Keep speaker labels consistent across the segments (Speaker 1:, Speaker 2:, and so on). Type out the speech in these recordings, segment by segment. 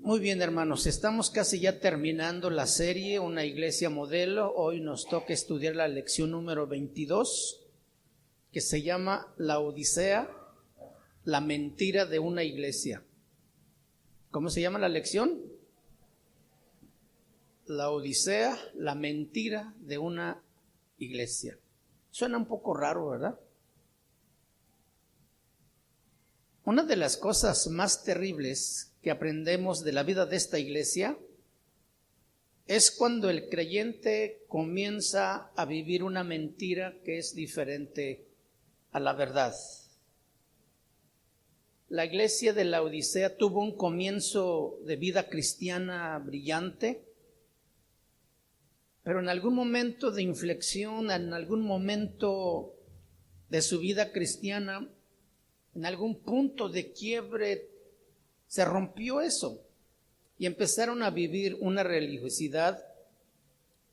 Speaker 1: Muy bien, hermanos, estamos casi ya terminando la serie Una Iglesia Modelo. Hoy nos toca estudiar la lección número 22, que se llama La Odisea, la mentira de una iglesia. ¿Cómo se llama la lección? La Odisea, la mentira de una iglesia. Suena un poco raro, ¿verdad? Una de las cosas más terribles que aprendemos de la vida de esta iglesia es cuando el creyente comienza a vivir una mentira que es diferente a la verdad. La iglesia de la Odisea tuvo un comienzo de vida cristiana brillante, pero en algún momento de inflexión, en algún momento de su vida cristiana, en algún punto de quiebre, se rompió eso y empezaron a vivir una religiosidad.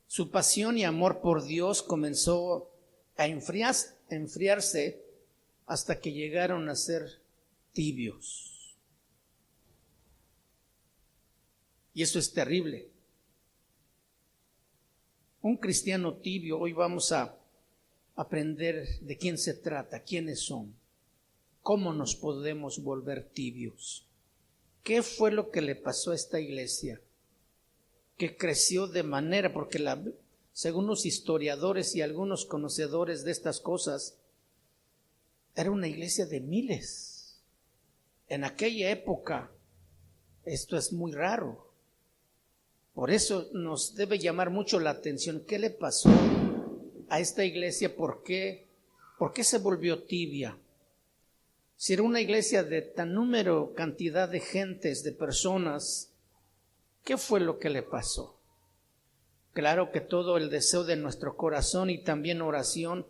Speaker 1: Su pasión y amor por Dios comenzó a enfriarse hasta que llegaron a ser tibios. Y eso es terrible. Un cristiano tibio, hoy vamos a aprender de quién se trata, quiénes son, cómo nos podemos volver tibios. ¿Qué fue lo que le pasó a esta iglesia? Que creció de manera, porque según los historiadores y algunos conocedores de estas cosas, era una iglesia de miles. En aquella época, esto es muy raro. Por eso nos debe llamar mucho la atención. ¿Qué le pasó a esta iglesia? ¿Por qué se volvió tibia? Si era una iglesia de tan cantidad de gentes, de personas, ¿qué fue lo que le pasó? Claro que todo el deseo de nuestro corazón y también oración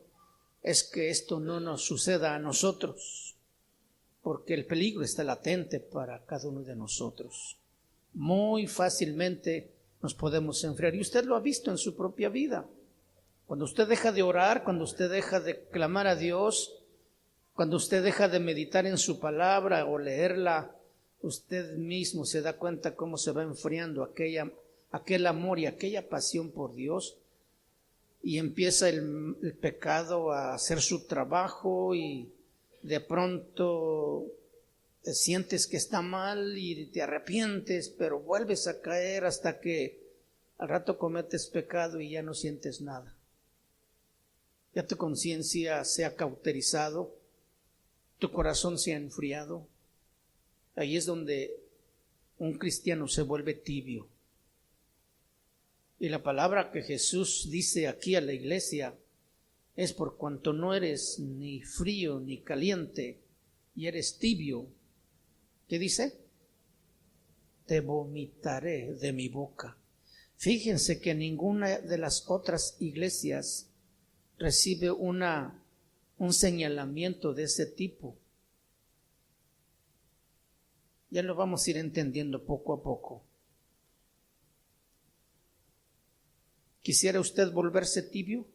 Speaker 1: es que esto no nos suceda a nosotros, porque el peligro está latente para cada uno de nosotros. Muy fácilmente nos podemos enfriar, y usted lo ha visto en su propia vida. Cuando usted deja de orar, cuando usted deja de clamar a Dios, cuando usted deja de meditar en su palabra o leerla, usted mismo se da cuenta cómo se va enfriando aquel amor y aquella pasión por Dios, y empieza el pecado a hacer su trabajo y de pronto sientes que está mal y te arrepientes, pero vuelves a caer hasta que al rato cometes pecado y ya no sientes nada. Ya tu conciencia se ha cauterizado, tu corazón se ha enfriado. Ahí es donde un cristiano se vuelve tibio. Y la palabra que Jesús dice aquí a la iglesia es: por cuanto no eres ni frío ni caliente y eres tibio, ¿qué dice? Te vomitaré de mi boca. Fíjense que ninguna de las otras iglesias recibe un señalamiento de ese tipo. Ya lo vamos a ir entendiendo poco a poco. ¿Quisiera usted volverse tibio?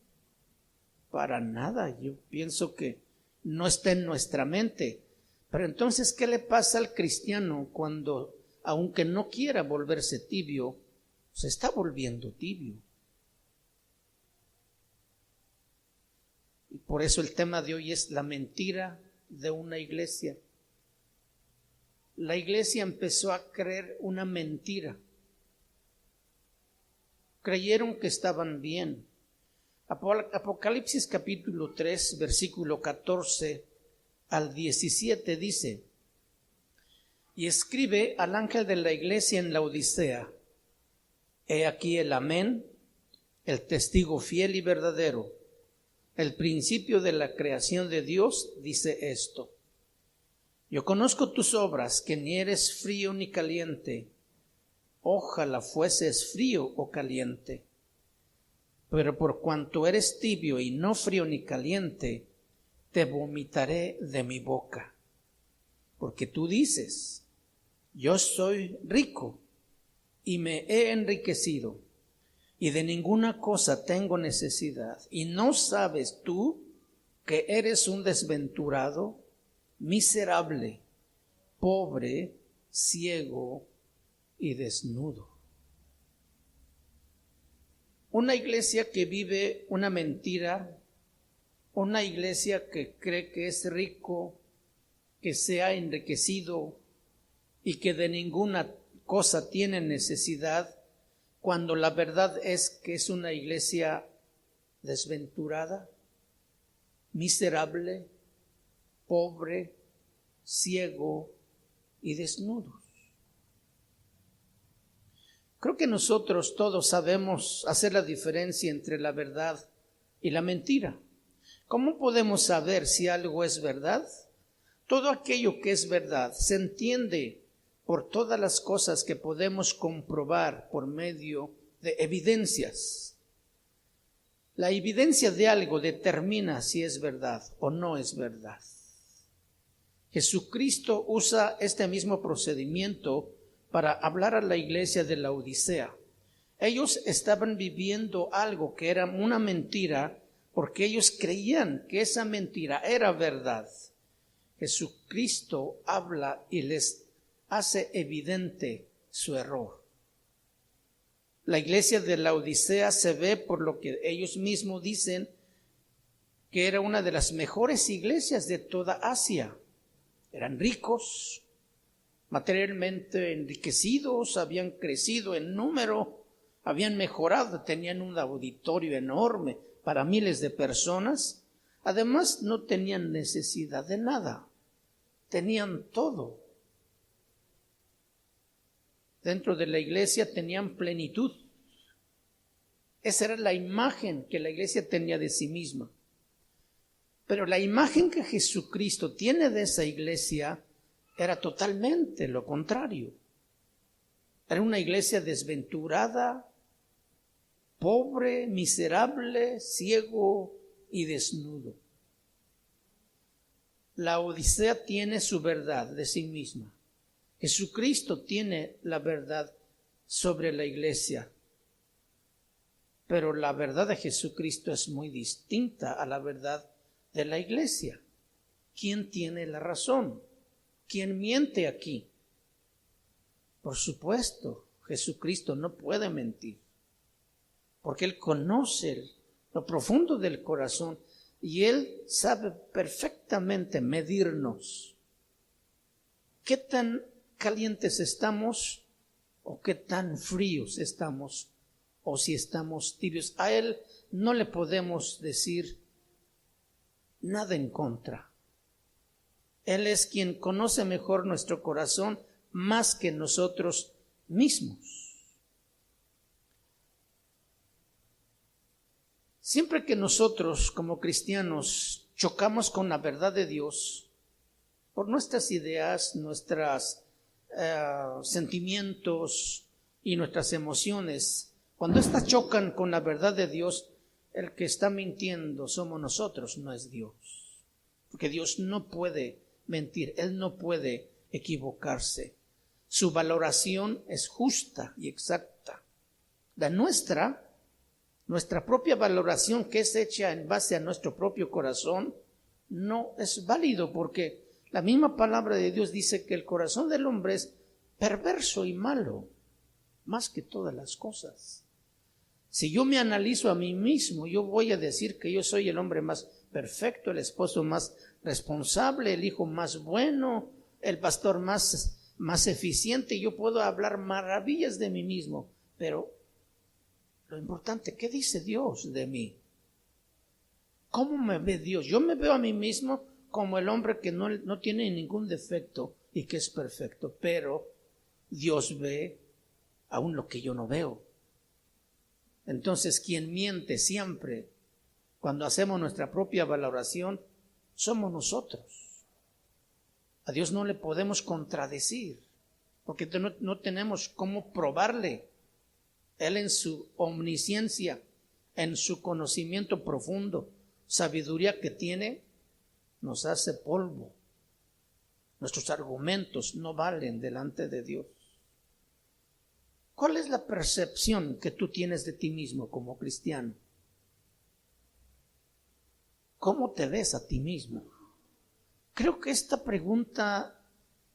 Speaker 1: Para nada, yo pienso que no está en nuestra mente. Pero entonces, ¿qué le pasa al cristiano cuando, aunque no quiera volverse tibio, se está volviendo tibio? Y por eso el tema de hoy es la mentira de una iglesia. La iglesia empezó a creer una mentira. Creyeron que estaban bien. Apocalipsis capítulo 3, versículo 14 al 17 dice: y escribe al ángel de la iglesia en la Odisea: he aquí el Amén, el testigo fiel y verdadero, el principio de la creación de Dios, dice esto: yo conozco tus obras, que ni eres frío ni caliente. Ojalá fueses frío o caliente. Pero por cuanto eres tibio y no frío ni caliente, te vomitaré de mi boca. Porque tú dices: yo soy rico y me he enriquecido, y de ninguna cosa tengo necesidad. Y no sabes tú que eres un desventurado, miserable, pobre, ciego y desnudo. Una iglesia que vive una mentira, una iglesia que cree que es rico, que se ha enriquecido y que de ninguna cosa tiene necesidad, cuando la verdad es que es una iglesia desventurada, miserable, pobre, ciego y desnudos. Creo que nosotros todos sabemos hacer la diferencia entre la verdad y la mentira. ¿Cómo podemos saber si algo es verdad? Todo aquello que es verdad se entiende por todas las cosas que podemos comprobar por medio de evidencias. La evidencia de algo determina si es verdad o no es verdad. Jesucristo usa este mismo procedimiento para hablar a la iglesia de la Odisea. Ellos estaban viviendo algo que era una mentira porque ellos creían que esa mentira era verdad. Jesucristo habla y les hace evidente su error. La iglesia de la Odisea se ve por lo que ellos mismos dicen que era una de las mejores iglesias de toda Asia. Eran ricos, materialmente enriquecidos, habían crecido en número, habían mejorado, tenían un auditorio enorme para miles de personas. Además, no tenían necesidad de nada, tenían todo. Dentro de la iglesia tenían plenitud. Esa era la imagen que la iglesia tenía de sí misma. Pero la imagen que Jesucristo tiene de esa iglesia era totalmente lo contrario. Era una iglesia desventurada, pobre, miserable, ciego y desnudo. La Odisea tiene su verdad de sí misma. Jesucristo tiene la verdad sobre la iglesia, pero la verdad de Jesucristo es muy distinta a la verdad de la iglesia. ¿Quién tiene la razón? ¿Quién miente aquí? Por supuesto, Jesucristo no puede mentir, porque Él conoce lo profundo del corazón y Él sabe perfectamente medirnos. ¿Qué tan calientes estamos o qué tan fríos estamos o si estamos tibios? A Él no le podemos decir nada en contra. Él es quien conoce mejor nuestro corazón más que nosotros mismos. Siempre que nosotros como cristianos chocamos con la verdad de Dios, por nuestras ideas, nuestros sentimientos y nuestras emociones, cuando éstas chocan con la verdad de Dios, el que está mintiendo somos nosotros, no es Dios. Porque Dios no puede mentir, Él no puede equivocarse. Su valoración es justa y exacta. La nuestra propia valoración, que es hecha en base a nuestro propio corazón, no es válido, porque la misma palabra de Dios dice que el corazón del hombre es perverso y malo, más que todas las cosas. Si yo me analizo a mí mismo, yo voy a decir que yo soy el hombre más perfecto, el esposo más responsable, el hijo más bueno, el pastor más eficiente. Yo puedo hablar maravillas de mí mismo, pero lo importante, ¿qué dice Dios de mí? ¿Cómo me ve Dios? Yo me veo a mí mismo como el hombre que no tiene ningún defecto y que es perfecto, pero Dios ve aún lo que yo no veo. Entonces, quien miente siempre cuando hacemos nuestra propia valoración somos nosotros. A Dios no le podemos contradecir, porque no tenemos cómo probarle. Él en su omnisciencia, en su conocimiento profundo, sabiduría que tiene, nos hace polvo. Nuestros argumentos no valen delante de Dios. ¿Cuál es la percepción que tú tienes de ti mismo como cristiano? ¿Cómo te ves a ti mismo? Creo que esta pregunta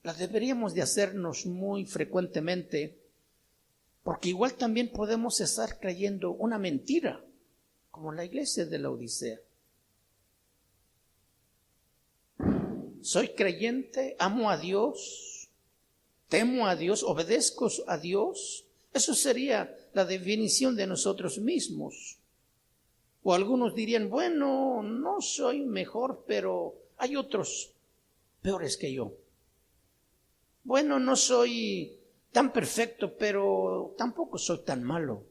Speaker 1: la deberíamos de hacernos muy frecuentemente, Porque igual también podemos estar creyendo una mentira, como la iglesia de la Odisea. Soy creyente, amo a Dios, temo a Dios, obedezco a Dios. Eso sería la definición de nosotros mismos. O algunos dirían, bueno, no soy mejor, pero hay otros peores que yo. Bueno, no soy tan perfecto, pero tampoco soy tan malo.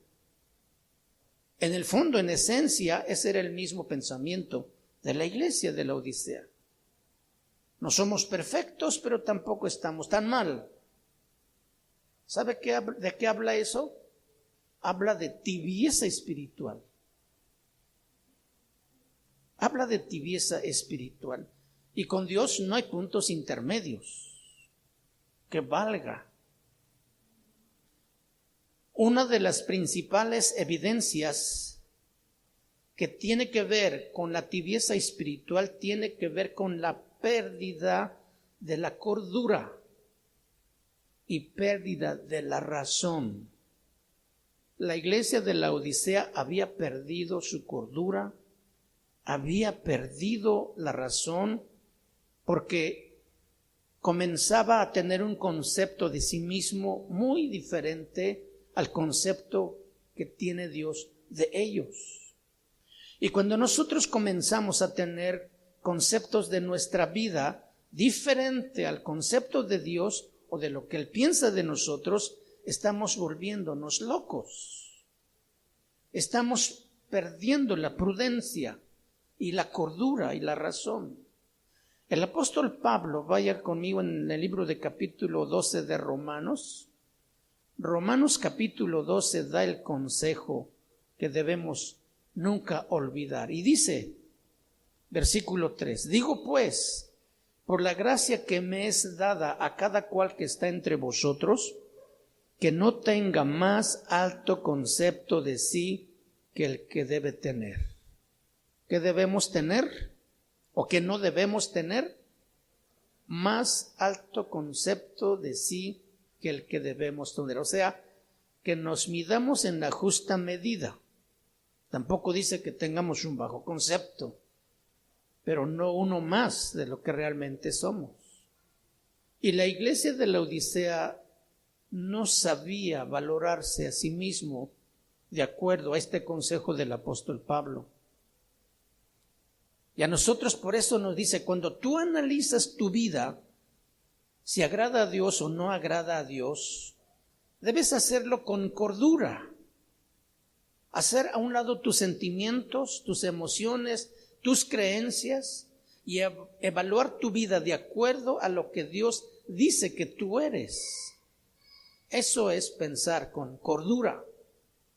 Speaker 1: En el fondo, en esencia, ese era el mismo pensamiento de la iglesia de la Odisea. No somos perfectos, pero tampoco estamos tan mal. ¿Sabe de qué habla eso? Habla de tibieza espiritual. Habla de tibieza espiritual. Y con Dios no hay puntos intermedios que valga. Una de las principales evidencias que tiene que ver con la tibieza espiritual tiene que ver con la pérdida de la cordura y pérdida de la razón. La iglesia de la Odisea había perdido su cordura, había perdido la razón, porque comenzaba a tener un concepto de sí mismo muy diferente al concepto que tiene Dios de ellos. Y cuando nosotros comenzamos a tener conceptos de nuestra vida diferente al concepto de Dios o de lo que Él piensa de nosotros, estamos volviéndonos locos. Estamos perdiendo la prudencia y la cordura y la razón. El apóstol Pablo, vaya conmigo en el libro de capítulo 12 de Romanos. Romanos capítulo 12 da el consejo que debemos nunca olvidar. Y dice, versículo 3, digo pues, por la gracia que me es dada a cada cual que está entre vosotros, que no tenga más alto concepto de sí que el que debe tener. ¿Qué debemos tener? ¿O qué no debemos tener? Más alto concepto de sí que el que debemos tener. O sea, que nos midamos en la justa medida. Tampoco dice que tengamos un bajo concepto, pero no uno más de lo que realmente somos. Y la iglesia de la Odisea no sabía valorarse a sí mismo de acuerdo a este consejo del apóstol Pablo. Y a nosotros por eso nos dice, cuando tú analizas tu vida, si agrada a Dios o no agrada a Dios, debes hacerlo con cordura. Hacer a un lado tus sentimientos, tus emociones, tus creencias y evaluar tu vida de acuerdo a lo que Dios dice que tú eres. Eso es pensar con cordura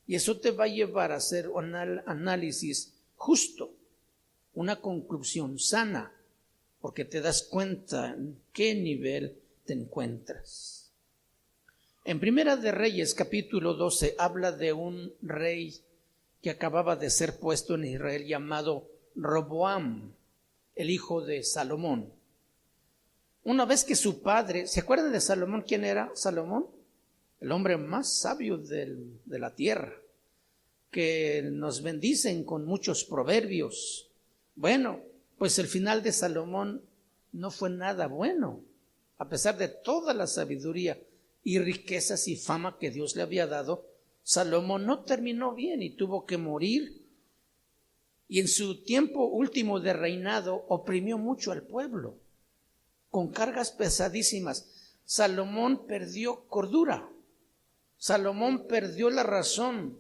Speaker 1: y eso te va a llevar a hacer un análisis justo, una conclusión sana, porque te das cuenta en qué nivel te encuentras. En Primera de Reyes capítulo 12 habla de un rey que acababa de ser puesto en Israel llamado Roboam, el hijo de Salomón. Una vez que su padre, ¿se acuerdan de Salomón? ¿Quién era Salomón? El hombre más sabio de la tierra, que nos bendicen con muchos proverbios. Bueno, pues el final de Salomón no fue nada bueno, a pesar de toda la sabiduría y riquezas y fama que Dios le había dado. Salomón no terminó bien y tuvo que morir, y en su tiempo último de reinado oprimió mucho al pueblo con cargas pesadísimas. Salomón perdió cordura, Salomón perdió la razón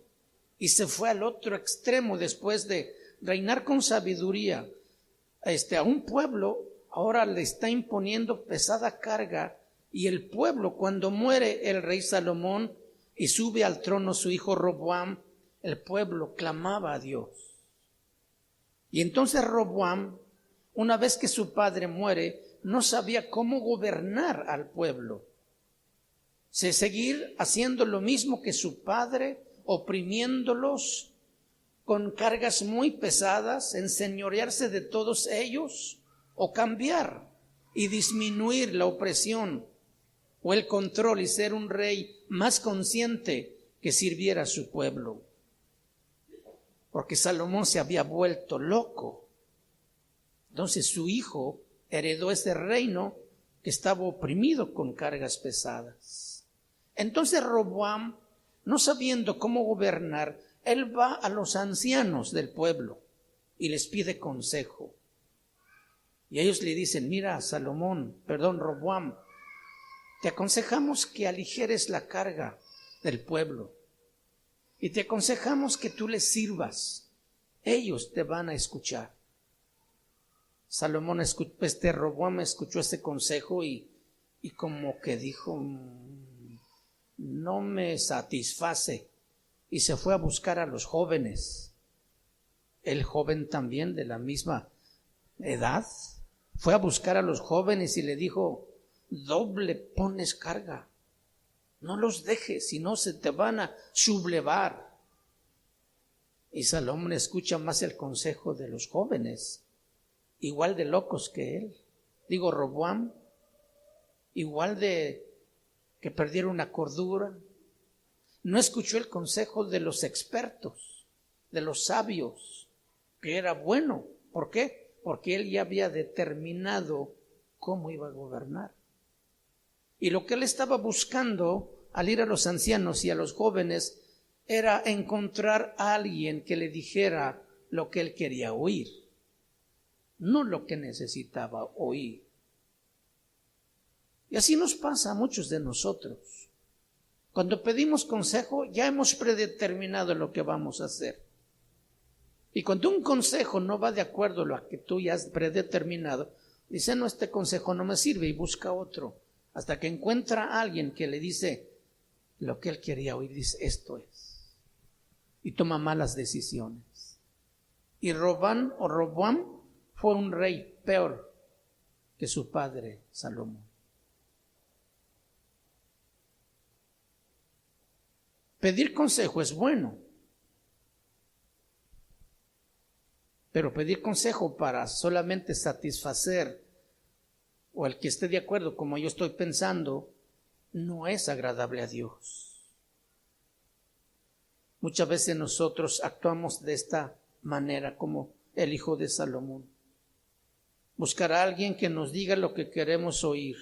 Speaker 1: y se fue al otro extremo. Después de reinar con sabiduría a un pueblo, ahora le está imponiendo pesada carga, y el pueblo, cuando muere el rey Salomón y sube al trono su hijo Roboam, el pueblo clamaba a Dios. Y entonces Roboam, una vez que su padre muere, no sabía cómo gobernar al pueblo. Seguir haciendo lo mismo que su padre, oprimiéndolos con cargas muy pesadas, enseñorearse de todos ellos, o cambiar y disminuir la opresión o el control y ser un rey más consciente que sirviera a su pueblo, porque Salomón se había vuelto loco. Entonces su hijo heredó ese reino que estaba oprimido con cargas pesadas. Entonces Roboam, no sabiendo cómo gobernar, él va a los ancianos del pueblo y les pide consejo. Y ellos le dicen: mira, Roboam, te aconsejamos que aligeres la carga del pueblo y te aconsejamos que tú les sirvas. Ellos te van a escuchar. Roboam escuchó este consejo y como que dijo: no me satisface, y se fue a buscar a los jóvenes. El joven también de la misma edad fue a buscar a los jóvenes y le dijo: doble pones carga, no los dejes, si no se te van a sublevar. Y Salomón escucha más el consejo de los jóvenes, igual de locos que él. Roboam, igual de que perdieron la cordura. No escuchó el consejo de los expertos, de los sabios, que era bueno. ¿Por qué? Porque él ya había determinado cómo iba a gobernar. Y lo que él estaba buscando al ir a los ancianos y a los jóvenes era encontrar a alguien que le dijera lo que él quería oír, no lo que necesitaba oír. Y así nos pasa a muchos de nosotros. Cuando pedimos consejo, ya hemos predeterminado lo que vamos a hacer. Y cuando un consejo no va de acuerdo a lo que tú ya has predeterminado, dice: no, este consejo no me sirve, y busca otro. Hasta que encuentra a alguien que le dice lo que él quería oír, dice: esto es. Y toma malas decisiones. Y Roboam fue un rey peor que su padre Salomón. Pedir consejo es bueno, pero pedir consejo para solamente satisfacer o el que esté de acuerdo como yo estoy pensando no es agradable a Dios. Muchas veces nosotros actuamos de esta manera como el hijo de Salomón. Buscar a alguien que nos diga lo que queremos oír,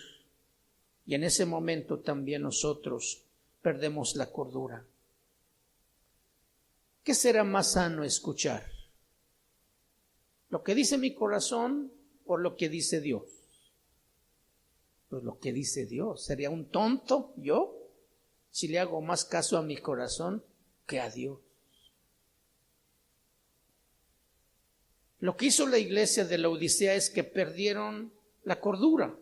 Speaker 1: y en ese momento también nosotros perdemos la cordura. ¿Qué será más sano escuchar? ¿Lo que dice mi corazón o lo que dice Dios? Pues lo que dice Dios. ¿Sería un tonto yo si le hago más caso a mi corazón que a Dios? Lo que hizo la iglesia de la Odisea es que perdieron la cordura.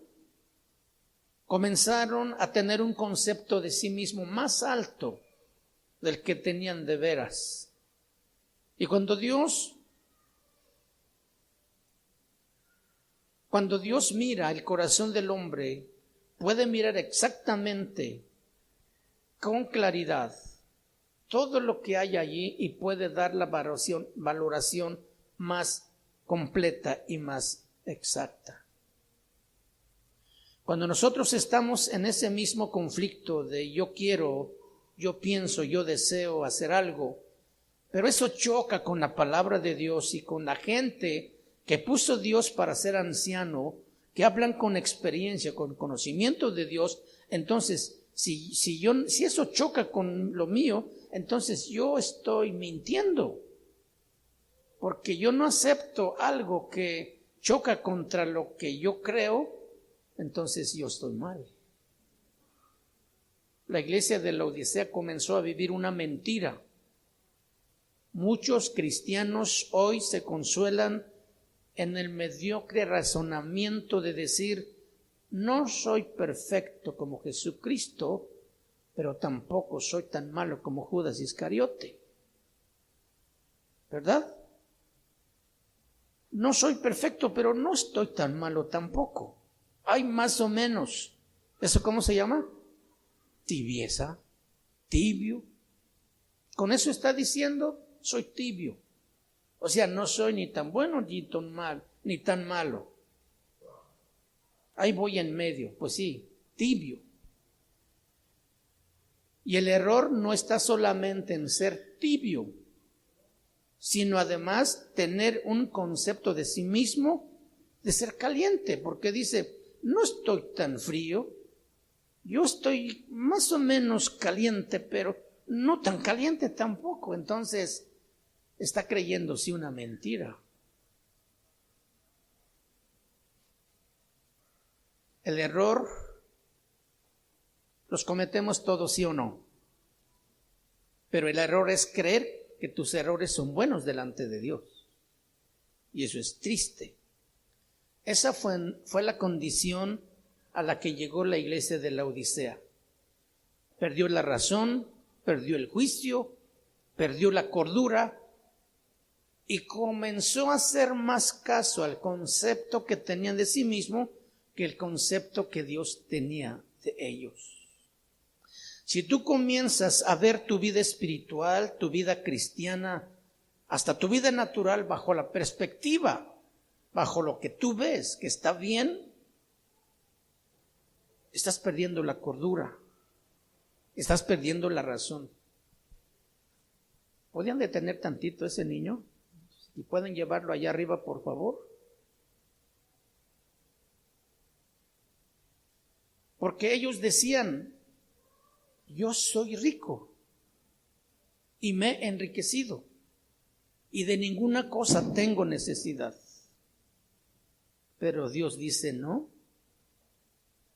Speaker 1: Comenzaron a tener un concepto de sí mismo más alto del que tenían de veras. Y cuando Dios mira el corazón del hombre, puede mirar exactamente, con claridad, todo lo que hay allí y puede dar la valoración más completa y más exacta. Cuando nosotros estamos en ese mismo conflicto de yo quiero, yo pienso, yo deseo hacer algo, pero eso choca con la palabra de Dios y con la gente que puso Dios para ser anciano, que hablan con experiencia, con conocimiento de Dios, entonces si eso choca con lo mío, entonces yo estoy mintiendo, porque yo no acepto algo que choca contra lo que yo creo, entonces yo estoy mal. La iglesia de la Odisea comenzó a vivir una mentira. Muchos cristianos hoy se consuelan en el mediocre razonamiento de decir: no soy perfecto como Jesucristo, pero tampoco soy tan malo como Judas Iscariote. ¿Verdad? No soy perfecto, pero no estoy tan malo tampoco. Hay más o menos. ¿Eso cómo se llama? Tibieza, tibio. Con eso está diciendo: soy tibio. O sea, no soy ni tan bueno ni tan malo. Ahí voy en medio. Pues sí, tibio. Y el error no está solamente en ser tibio, sino además tener un concepto de sí mismo de ser caliente, porque dice, no estoy tan frío, yo estoy más o menos caliente, pero no tan caliente tampoco. Entonces está creyendo sí una mentira. El error los cometemos todos, sí o no, pero el error es creer que tus errores son buenos delante de Dios, y eso es triste. Esa fue la condición a la que llegó la iglesia de la Odisea. Perdió la razón, perdió el juicio, perdió la cordura y comenzó a hacer más caso al concepto que tenían de sí mismo que el concepto que Dios tenía de ellos. Si tú comienzas a ver tu vida espiritual, tu vida cristiana, hasta tu vida natural bajo la perspectiva, bajo lo que tú ves que está bien, estás perdiendo la cordura, estás perdiendo la razón. ¿Podrían detener tantito a ese niño? ¿Y pueden llevarlo allá arriba, por favor? Porque ellos decían, yo soy rico y me he enriquecido y de ninguna cosa tengo necesidad. Pero Dios dice, no,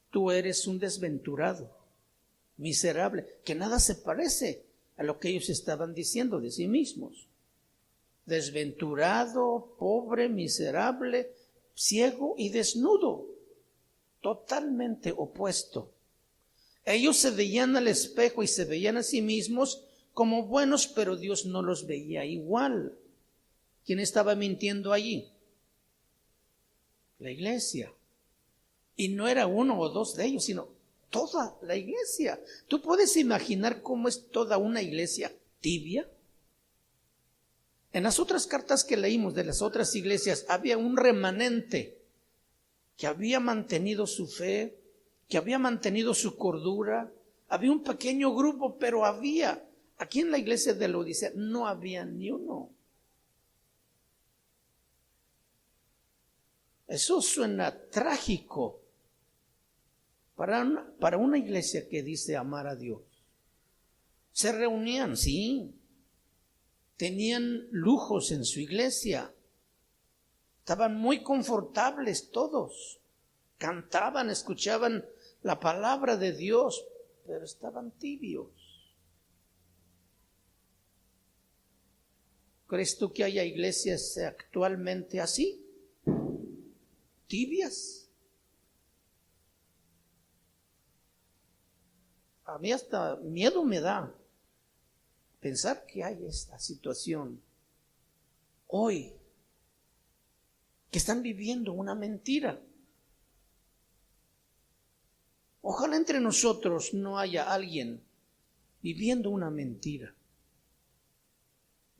Speaker 1: tú eres un desventurado, miserable, que nada se parece a lo que ellos estaban diciendo de sí mismos. Desventurado, pobre, miserable, ciego y desnudo, totalmente opuesto. Ellos se veían al espejo y se veían a sí mismos como buenos, pero Dios no los veía igual. ¿Quién estaba mintiendo allí? La iglesia. Y no era uno o dos de ellos, sino toda la iglesia. ¿Tú puedes imaginar cómo es toda una iglesia tibia? En las otras cartas que leímos de las otras iglesias había un remanente que había mantenido su fe, que había mantenido su cordura. Había un pequeño grupo, pero había, aquí en la iglesia de la Odisea no había ni uno. Eso suena trágico para una iglesia que dice amar a Dios. Se reunían, sí, tenían lujos en su iglesia, estaban muy confortables todos, cantaban, escuchaban la palabra de Dios, pero estaban tibios. ¿Crees tú que haya iglesias actualmente así? ¿Tibias? A mí hasta miedo me da pensar que hay esta situación hoy, que están viviendo una mentira. Ojalá entre nosotros no haya alguien viviendo una mentira,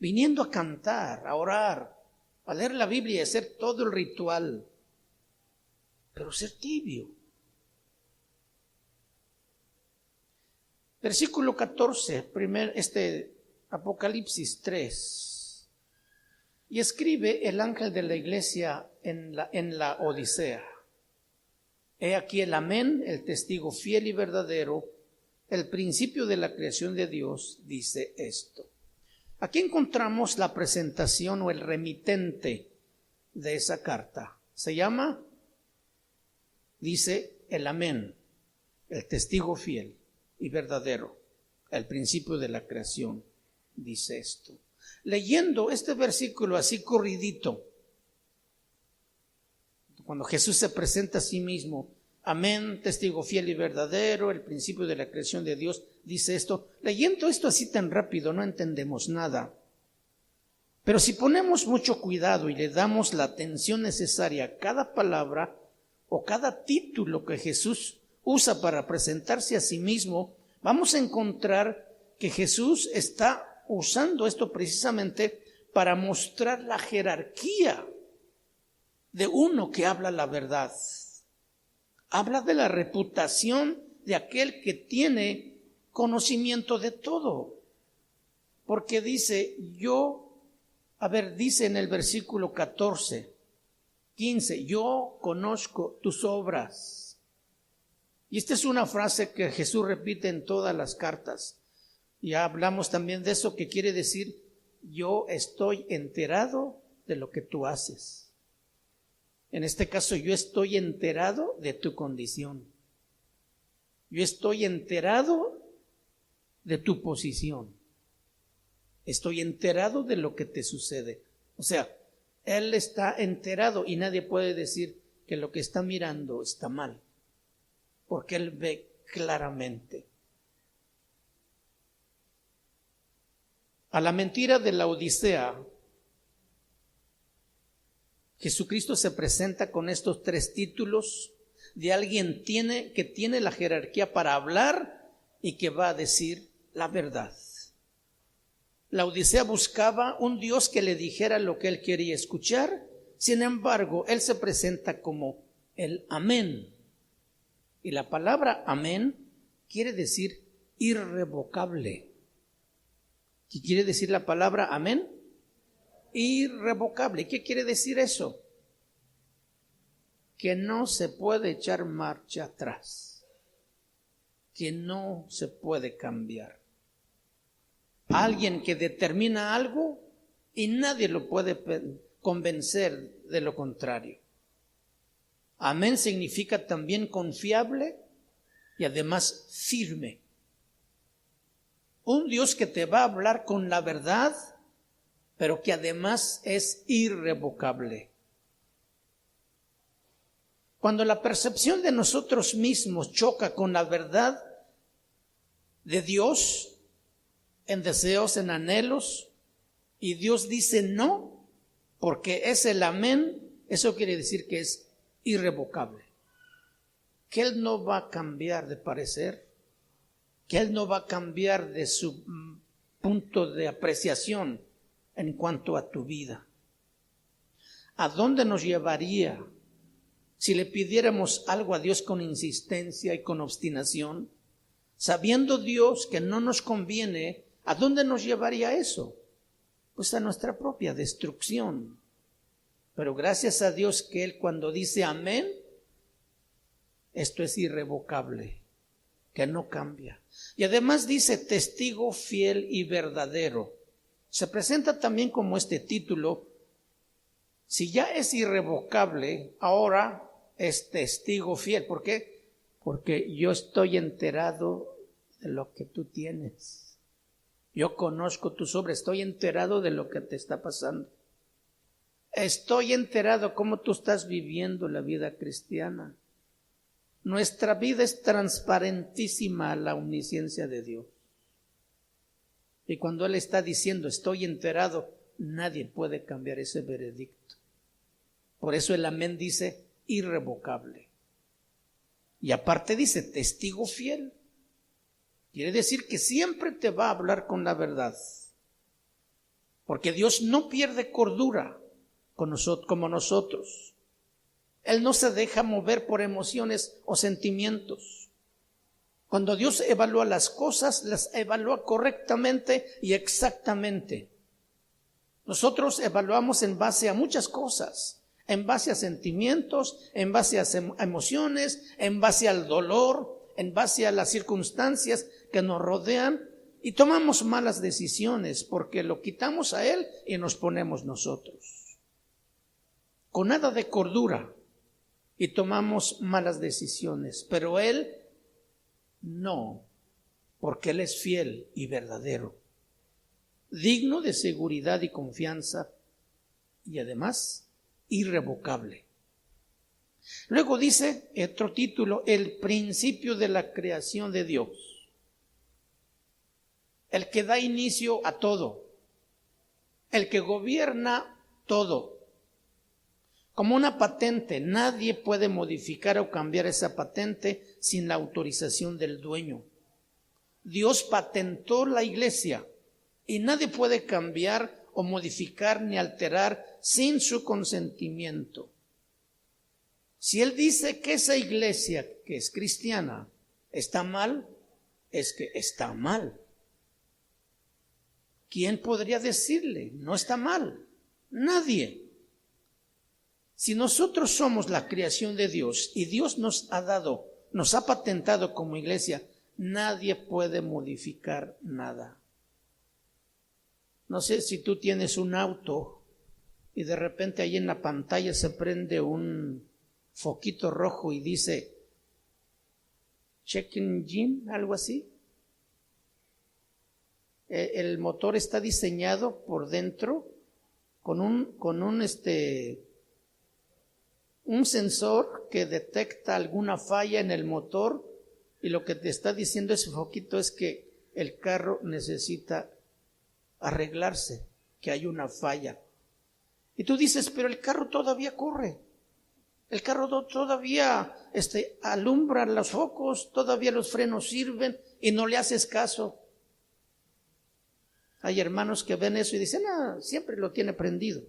Speaker 1: viniendo a cantar, a orar, a leer la Biblia y hacer todo el ritual, pero ser tibio. Versículo 14, Apocalipsis 3. Y escribe el ángel de la iglesia en la Odisea. He aquí el amén, el testigo fiel y verdadero, el principio de la creación de Dios, dice esto. Aquí encontramos la presentación o el remitente de esa carta. Se llama, dice, el amén, el testigo fiel y verdadero, el principio de la creación, dice esto. Leyendo este versículo así corridito, cuando Jesús se presenta a sí mismo, amén, testigo fiel y verdadero, el principio de la creación de Dios, dice esto. Leyendo esto así tan rápido no entendemos nada. Pero si ponemos mucho cuidado y le damos la atención necesaria a cada palabra o cada título que Jesús usa para presentarse a sí mismo, vamos a encontrar que Jesús está usando esto precisamente para mostrar la jerarquía de uno que habla la verdad. Habla de la reputación de aquel que tiene conocimiento de todo. Porque dice, dice en el versículo 15, yo conozco tus obras. Y esta es una frase que Jesús repite en todas las cartas. Ya hablamos también de eso, que quiere decir, yo estoy enterado de lo que tú haces. En este caso, yo estoy enterado de tu condición. Yo estoy enterado de tu posición. Estoy enterado de lo que te sucede. O sea, Él está enterado y nadie puede decir que lo que está mirando está mal, porque Él ve claramente. A la mentira de la Odisea, Jesucristo se presenta con estos 3 títulos de alguien que tiene la jerarquía para hablar y que va a decir la verdad. La Odisea buscaba un Dios que le dijera lo que él quería escuchar. Sin embargo, Él se presenta como el Amén. Y la palabra Amén quiere decir irrevocable. ¿Qué quiere decir la palabra Amén? Irrevocable. ¿Qué quiere decir eso? Que no se puede echar marcha atrás, que no se puede cambiar. Alguien que determina algo y nadie lo puede convencer de lo contrario. Amén significa también confiable y además firme. Un Dios que te va a hablar con la verdad, pero que además es irrevocable. Cuando la percepción de nosotros mismos choca con la verdad de Dios, en deseos, en anhelos, y Dios dice no, porque es el amén, eso quiere decir que es irrevocable. Que Él no va a cambiar de parecer, que Él no va a cambiar de su punto de apreciación en cuanto a tu vida. ¿A dónde nos llevaría si le pidiéramos algo a Dios con insistencia y con obstinación? Sabiendo Dios que no nos conviene, ¿a dónde nos llevaría eso? Pues a nuestra propia destrucción. Pero gracias a Dios que Él, cuando dice amén, esto es irrevocable, que no cambia. Y además dice testigo fiel y verdadero. Se presenta también como este título. Si ya es irrevocable, ahora es testigo fiel. ¿Por qué? Porque yo estoy enterado de lo que tú tienes. Yo conozco tus obras, estoy enterado de lo que te está pasando. Estoy enterado cómo tú estás viviendo la vida cristiana. Nuestra vida es transparentísima a la omnisciencia de Dios. Y cuando Él está diciendo estoy enterado, nadie puede cambiar ese veredicto. Por eso el amén dice irrevocable. Y aparte dice testigo fiel. Quiere decir que siempre te va a hablar con la verdad. Porque Dios no pierde cordura como nosotros. Él no se deja mover por emociones o sentimientos. Cuando Dios evalúa las cosas, las evalúa correctamente y exactamente. Nosotros evaluamos en base a muchas cosas, en base a sentimientos, en base a emociones, en base al dolor, en base a las circunstancias que nos rodean, y tomamos malas decisiones porque lo quitamos a Él y nos ponemos nosotros. Con nada de cordura, y tomamos malas decisiones, pero Él no, porque Él es fiel y verdadero, digno de seguridad y confianza, y además irrevocable. Luego dice otro título, el principio de la creación de Dios, el que da inicio a todo, el que gobierna todo. Como una patente, nadie puede modificar o cambiar esa patente sin la autorización del dueño. Dios patentó la iglesia y nadie puede cambiar o modificar ni alterar sin su consentimiento. Si Él dice que esa iglesia que es cristiana está mal, es que está mal. ¿Quién podría decirle? No está mal. Nadie. Si nosotros somos la creación de Dios y Dios nos ha patentado como iglesia, nadie puede modificar nada. No sé si tú tienes un auto y de repente ahí en la pantalla se prende un foquito rojo y dice check engine, algo así. El motor está diseñado por dentro con un sensor que detecta alguna falla en el motor, y lo que te está diciendo ese foquito es que el carro necesita arreglarse, que hay una falla. Y tú dices, pero el carro todavía corre. El carro todavía alumbra los focos, todavía los frenos sirven y no le haces caso. Hay hermanos que ven eso y dicen, siempre lo tiene prendido.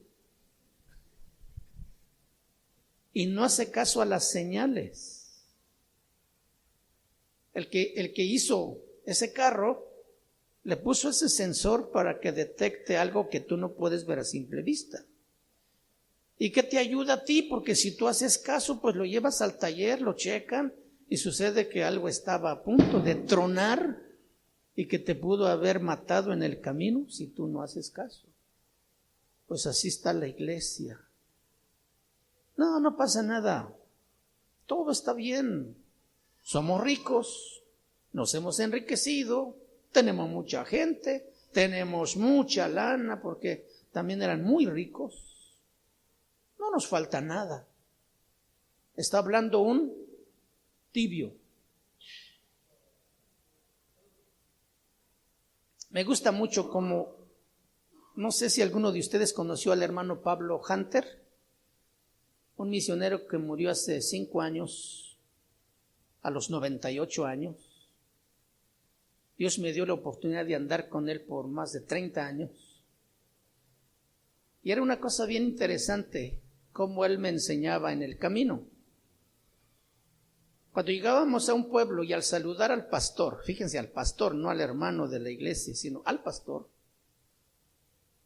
Speaker 1: Y no hace caso a las señales. El que hizo ese carro le puso ese sensor para que detecte algo que tú no puedes ver a simple vista. ¿Y qué te ayuda a ti? Porque si tú haces caso, pues lo llevas al taller, lo checan y sucede que algo estaba a punto de tronar y que te pudo haber matado en el camino si tú no haces caso. Pues así está la iglesia. No pasa nada. Todo está bien. Somos ricos, nos hemos enriquecido, tenemos mucha gente, tenemos mucha lana porque también eran muy ricos. No nos falta nada. Está hablando un tibio. Me gusta mucho como, no sé si alguno de ustedes conoció al hermano Pablo Hunter, un misionero que murió hace 5 años, a los 98 años. Dios me dio la oportunidad de andar con él por más de 30 años. Y era una cosa bien interesante cómo él me enseñaba en el camino. Cuando llegábamos a un pueblo y al saludar al pastor, fíjense, al pastor, no al hermano de la iglesia, sino al pastor,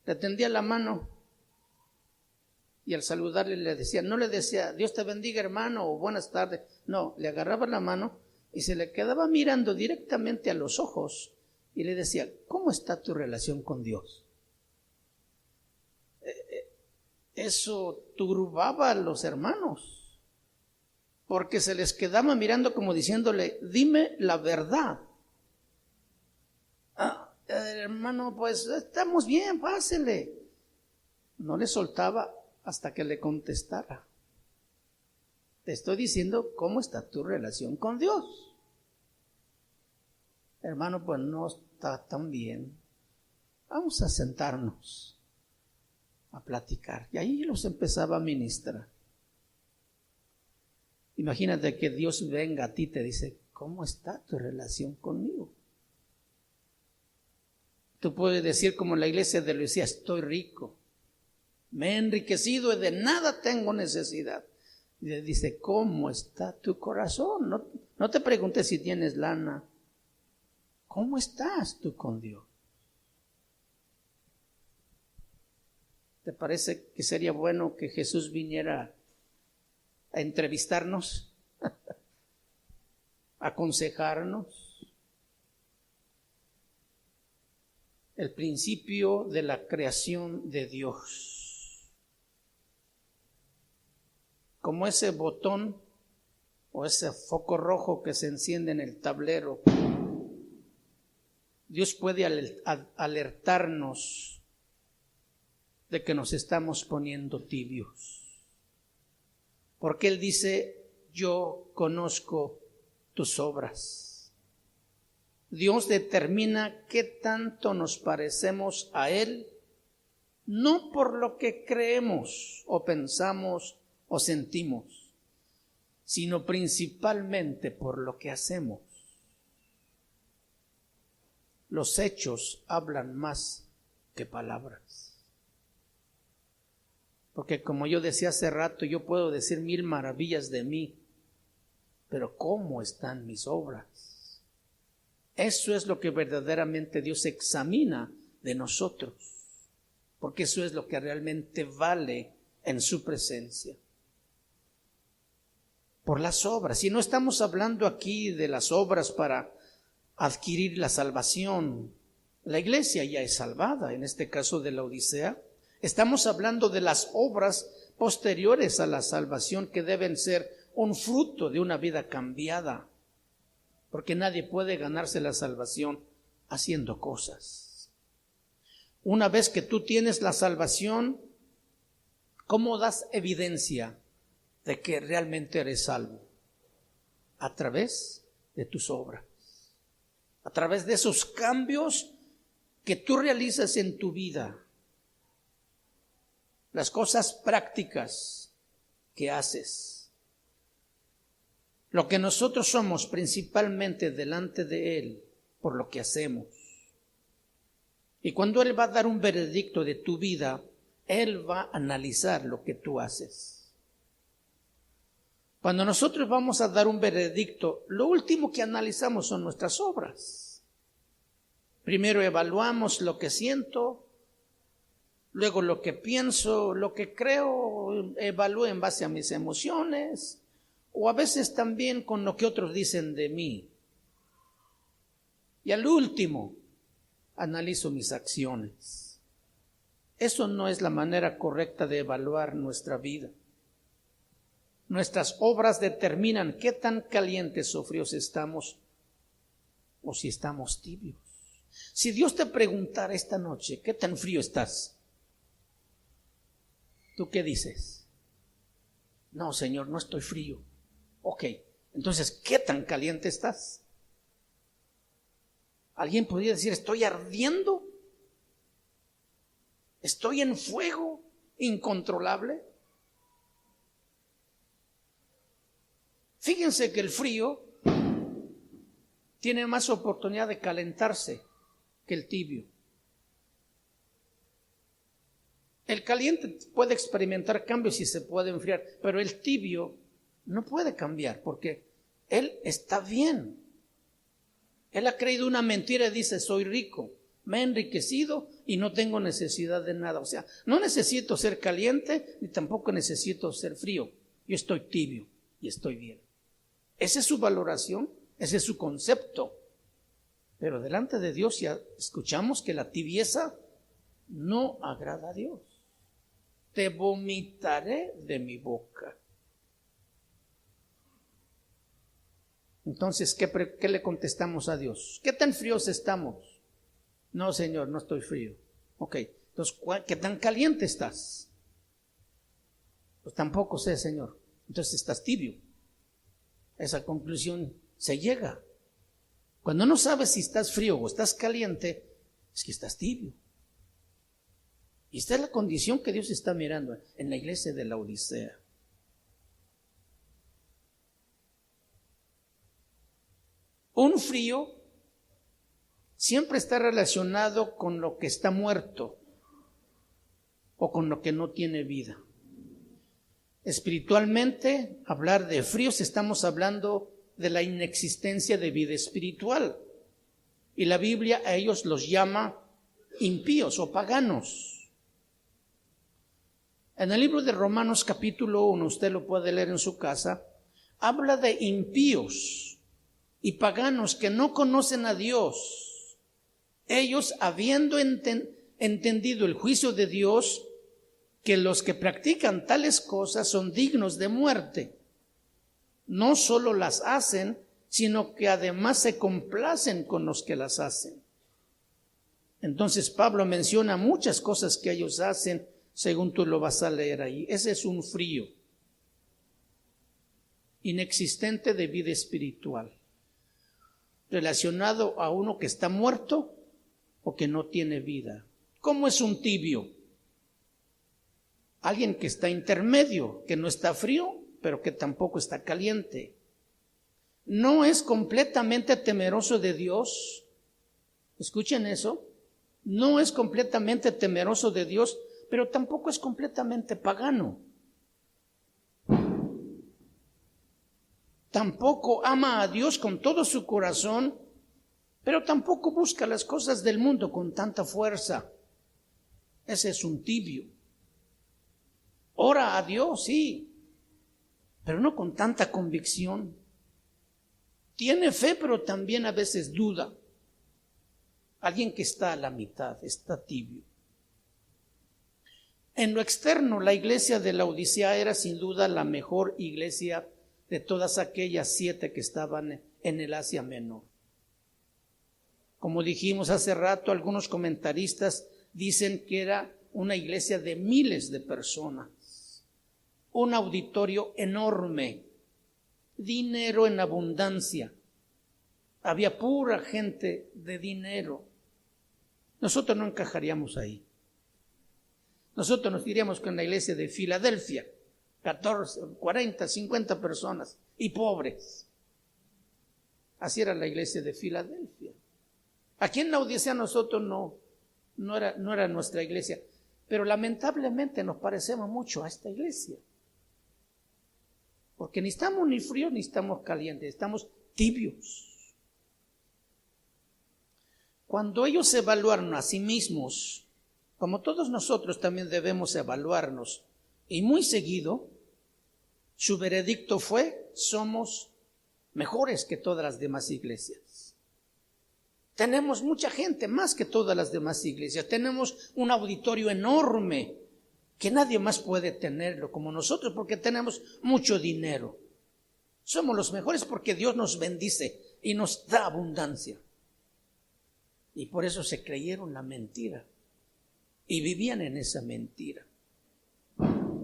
Speaker 1: le tendía la mano y al saludarle le decía, no le decía, Dios te bendiga hermano o buenas tardes, no, le agarraba la mano y se le quedaba mirando directamente a los ojos y le decía, ¿cómo está tu relación con Dios? Eso turbaba a los hermanos, porque se les quedaba mirando como diciéndole, dime la verdad. Hermano, pues estamos bien, pásele. No le soltaba hasta que le contestara. Te estoy diciendo cómo está tu relación con Dios. Hermano, pues no está tan bien. Vamos a sentarnos a platicar. Y ahí los empezaba a ministrar. Imagínate que Dios venga a ti y te dice, ¿cómo está tu relación conmigo? Tú puedes decir como la iglesia de Lucía, estoy rico, me he enriquecido y de nada tengo necesidad. Y le dice, ¿cómo está tu corazón? No te preguntes si tienes lana. ¿Cómo estás tú con Dios? ¿Te parece que sería bueno que Jesús viniera a entrevistarnos, a aconsejarnos? El principio de la creación de Dios. Como ese botón o ese foco rojo que se enciende en el tablero, Dios puede alertarnos de que nos estamos poniendo tibios. Porque Él dice, yo conozco tus obras. Dios determina qué tanto nos parecemos a Él, no por lo que creemos o pensamos o sentimos, sino principalmente por lo que hacemos. Los hechos hablan más que palabras. Porque como yo decía hace rato, yo puedo decir 1000 maravillas de mí, pero ¿cómo están mis obras? Eso es lo que verdaderamente Dios examina de nosotros, porque eso es lo que realmente vale en su presencia. Por las obras. Y no estamos hablando aquí de las obras para adquirir la salvación. La iglesia ya es salvada, en este caso de la Odisea. Estamos hablando de las obras posteriores a la salvación que deben ser un fruto de una vida cambiada, porque nadie puede ganarse la salvación haciendo cosas. Una vez que tú tienes la salvación, ¿cómo das evidencia de que realmente eres salvo? A través de tus obras, a través de esos cambios que tú realizas en tu vida, las cosas prácticas que haces. Lo que nosotros somos principalmente delante de Él por lo que hacemos. Y cuando Él va a dar un veredicto de tu vida, Él va a analizar lo que tú haces. Cuando nosotros vamos a dar un veredicto, lo último que analizamos son nuestras obras. Primero evaluamos lo que siento, luego lo que pienso, lo que creo, evalúo en base a mis emociones, o a veces también con lo que otros dicen de mí. Y al último, analizo mis acciones. Eso no es la manera correcta de evaluar nuestra vida. Nuestras obras determinan qué tan calientes o fríos estamos o si estamos tibios. Si Dios te preguntara esta noche, ¿qué tan frío estás? ¿Tú qué dices? No, Señor, no estoy frío. Ok, entonces, ¿qué tan caliente estás? ¿Alguien podría decir, estoy ardiendo? ¿Estoy en fuego incontrolable? Fíjense que el frío tiene más oportunidad de calentarse que el tibio. El caliente puede experimentar cambios y se puede enfriar, pero el tibio no puede cambiar porque él está bien. Él ha creído una mentira y dice, soy rico, me he enriquecido y no tengo necesidad de nada. O sea, no necesito ser caliente ni tampoco necesito ser frío. Yo estoy tibio y estoy bien. Esa es su valoración, ese es su concepto. Pero delante de Dios ya escuchamos que la tibieza no agrada a Dios. Te vomitaré de mi boca. Entonces, ¿qué le contestamos a Dios? ¿Qué tan fríos estamos? No, Señor, no estoy frío. Ok, entonces, ¿qué tan caliente estás? Pues tampoco sé, Señor. Entonces estás tibio. Esa conclusión se llega. Cuando no sabes si estás frío o estás caliente, es que estás tibio. Y esta es la condición que Dios está mirando en la iglesia de la Odisea. Un frío siempre está relacionado con lo que está muerto o con lo que no tiene vida. Espiritualmente, hablar de fríos, estamos hablando de la inexistencia de vida espiritual. Y la Biblia a ellos los llama impíos o paganos. En el libro de Romanos capítulo 1, usted lo puede leer en su casa, habla de impíos y paganos que no conocen a Dios. Ellos, habiendo entendido el juicio de Dios, que los que practican tales cosas son dignos de muerte. No solo las hacen, sino que además se complacen con los que las hacen. Entonces Pablo menciona muchas cosas que ellos hacen, según tú lo vas a leer ahí. Ese es un frío inexistente de vida espiritual, relacionado a uno que está muerto o que no tiene vida. ¿Cómo es un tibio? Alguien que está intermedio, que no está frío, pero que tampoco está caliente. No es completamente temeroso de Dios. Escuchen eso. No es completamente temeroso de Dios, pero tampoco es completamente pagano. Tampoco ama a Dios con todo su corazón, pero tampoco busca las cosas del mundo con tanta fuerza. Ese es un tibio. Ora a Dios, sí, pero no con tanta convicción. Tiene fe, pero también a veces duda. Alguien que está a la mitad, está tibio. En lo externo, la iglesia de la Odisea era sin duda la mejor iglesia de todas aquellas 7 que estaban en el Asia Menor. Como dijimos hace rato, algunos comentaristas dicen que era una iglesia de miles de personas, un auditorio enorme, dinero en abundancia. Había pura gente de dinero. Nosotros no encajaríamos ahí. Nosotros nos iríamos con la iglesia de Filadelfia, 14, 40, 50 personas y pobres. Así era la iglesia de Filadelfia. Aquí en la Odisea nosotros no era nuestra iglesia, pero lamentablemente nos parecemos mucho a esta iglesia. Porque ni estamos ni fríos ni estamos calientes, estamos tibios. Cuando ellos se evaluaron a sí mismos, como todos nosotros también debemos evaluarnos, y muy seguido, su veredicto fue: somos mejores que todas las demás iglesias. Tenemos mucha gente, más que todas las demás iglesias. Tenemos un auditorio enorme que nadie más puede tenerlo como nosotros, porque tenemos mucho dinero. Somos los mejores porque Dios nos bendice y nos da abundancia. Y por eso se creyeron la mentira y vivían en esa mentira.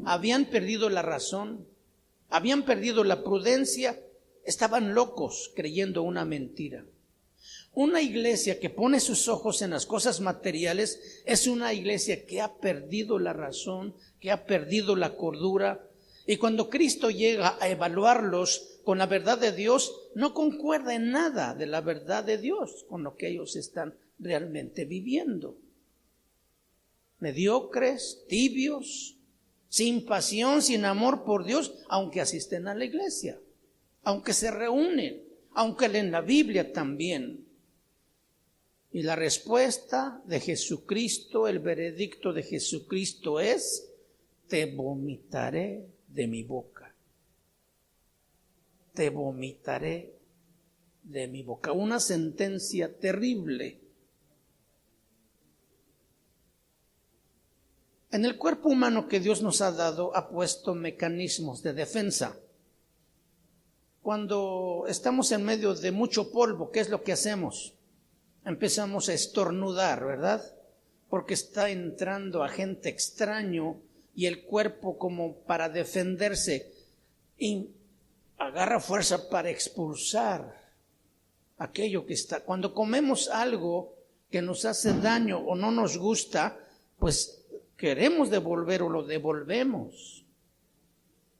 Speaker 1: Habían perdido la razón, habían perdido la prudencia, estaban locos creyendo una mentira. Una iglesia que pone sus ojos en las cosas materiales es una iglesia que ha perdido la razón, que ha perdido la cordura. Y cuando Cristo llega a evaluarlos con la verdad de Dios, no concuerda en nada de la verdad de Dios con lo que ellos están realmente viviendo. Mediocres, tibios, sin pasión, sin amor por Dios, aunque asisten a la iglesia, aunque se reúnen, aunque leen la Biblia también. Y la respuesta de Jesucristo, el veredicto de Jesucristo es: te vomitaré de mi boca. Te vomitaré de mi boca. Una sentencia terrible. En el cuerpo humano que Dios nos ha dado, ha puesto mecanismos de defensa. Cuando estamos en medio de mucho polvo, ¿qué es lo que hacemos? Empezamos a estornudar, ¿verdad? Porque está entrando agente extraño y el cuerpo, como para defenderse, y agarra fuerza para expulsar aquello que está. Cuando comemos algo que nos hace daño o no nos gusta, pues queremos devolver o lo devolvemos.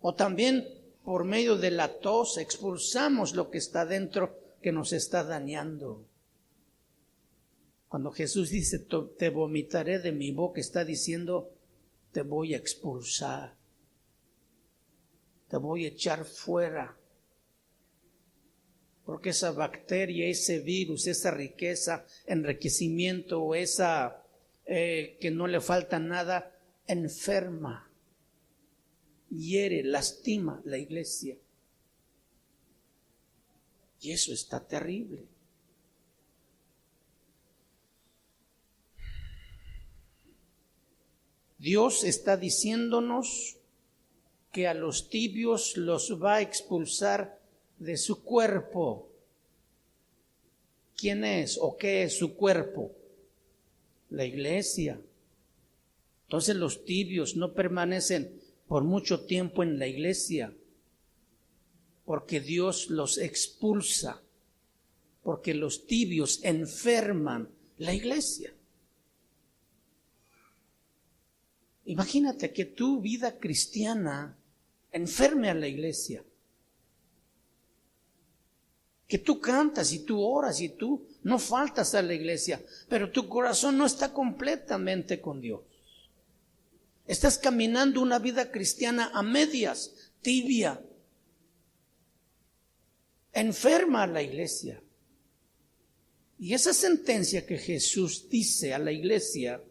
Speaker 1: O también por medio de la tos expulsamos lo que está dentro que nos está dañando. Cuando Jesús dice: te vomitaré de mi boca, está diciendo: te voy a expulsar, te voy a echar fuera. Porque esa bacteria, ese virus, esa riqueza, enriquecimiento o esa que no le falta nada, enferma, hiere, lastima la iglesia. Y eso está terrible. Dios está diciéndonos que a los tibios los va a expulsar de su cuerpo. ¿Quién es o qué es su cuerpo? La iglesia. Entonces los tibios no permanecen por mucho tiempo en la iglesia, porque Dios los expulsa, porque los tibios enferman la iglesia. Imagínate que tu vida cristiana enferme a la iglesia. Que tú cantas y tú oras y tú no faltas a la iglesia, pero tu corazón no está completamente con Dios. Estás caminando una vida cristiana a medias, tibia. Enferma a la iglesia. Y esa sentencia que Jesús dice a la iglesia,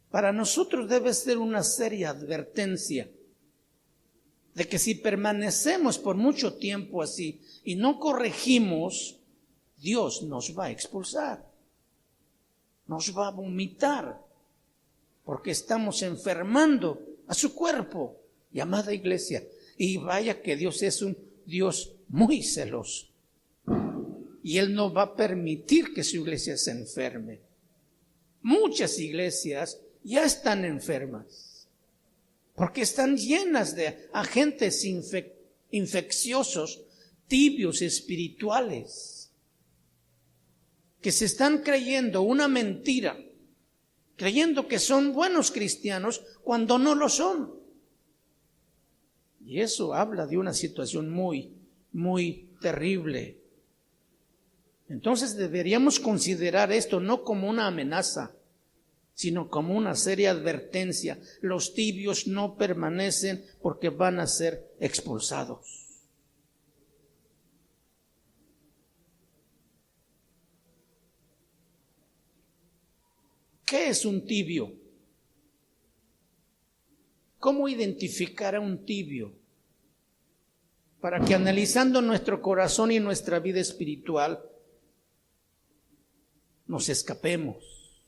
Speaker 1: para nosotros debe ser una seria advertencia de que si permanecemos por mucho tiempo así y no corregimos, Dios nos va a expulsar, nos va a vomitar, porque estamos enfermando a su cuerpo, llamada iglesia. Y vaya que Dios es un Dios muy celoso. Y Él no va a permitir que su iglesia se enferme. Muchas iglesias ya están enfermas, porque están llenas de agentes infecciosos, tibios espirituales, que se están creyendo una mentira, creyendo que son buenos cristianos cuando no lo son. Y eso habla de una situación muy, muy terrible. Entonces deberíamos considerar esto no como una amenaza, sino como una seria advertencia. Los tibios no permanecen porque van a ser expulsados. ¿Qué es un tibio? ¿Cómo identificar a un tibio? Para que analizando nuestro corazón y nuestra vida espiritual, nos escapemos.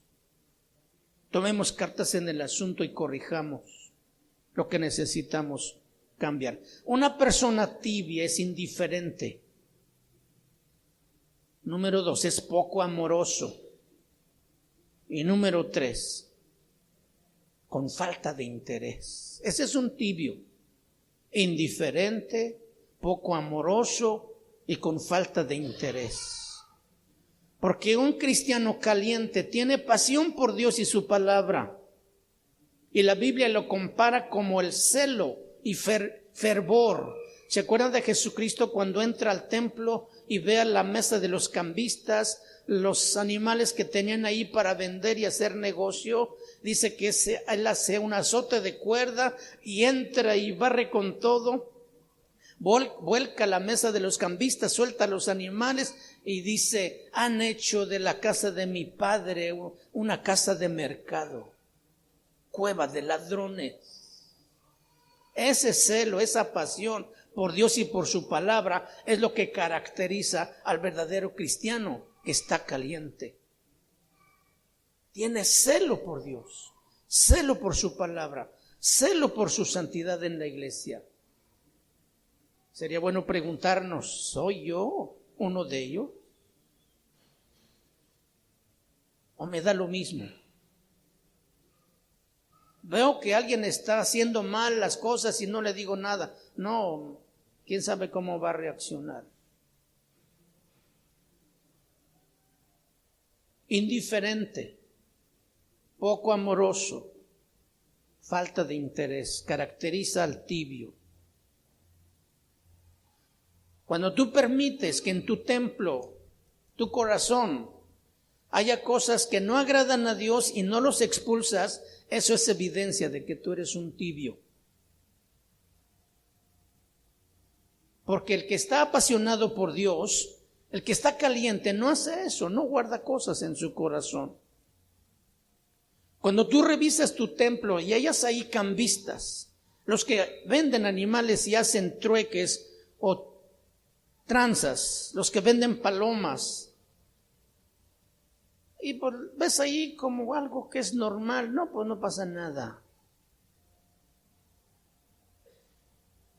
Speaker 1: Tomemos cartas en el asunto y corrijamos lo que necesitamos cambiar. Una persona tibia es indiferente. Número 2, es poco amoroso. Y número 3, con falta de interés. Ese es un tibio, indiferente, poco amoroso y con falta de interés. Porque un cristiano caliente tiene pasión por Dios y su palabra. Y la Biblia lo compara como el celo y fervor. ¿Se acuerdan de Jesucristo cuando entra al templo y ve a la mesa de los cambistas, los animales que tenían ahí para vender y hacer negocio? Dice que él hace un azote de cuerda y entra y barre con todo. Vuelca la mesa de los cambistas, suelta a los animales y dice: han hecho de la casa de mi padre una casa de mercado, cueva de ladrones. Ese celo, esa pasión por Dios y por su palabra es lo que caracteriza al verdadero cristiano, que está caliente. Tiene celo por Dios, celo por su palabra, celo por su santidad en la iglesia. Sería bueno preguntarnos: ¿soy yo uno de ellos? ¿O me da lo mismo? Veo que alguien está haciendo mal las cosas y no le digo nada. No, quién sabe cómo va a reaccionar. Indiferente, poco amoroso, falta de interés, caracteriza al tibio. Cuando tú permites que en tu templo, tu corazón, haya cosas que no agradan a Dios y no los expulsas, eso es evidencia de que tú eres un tibio. Porque el que está apasionado por Dios, el que está caliente, no hace eso, no guarda cosas en su corazón. Cuando tú revisas tu templo y hayas ahí cambistas, los que venden animales y hacen trueques o tranzas, los que venden palomas, y pues ves ahí como algo que es normal, no, pues no pasa nada.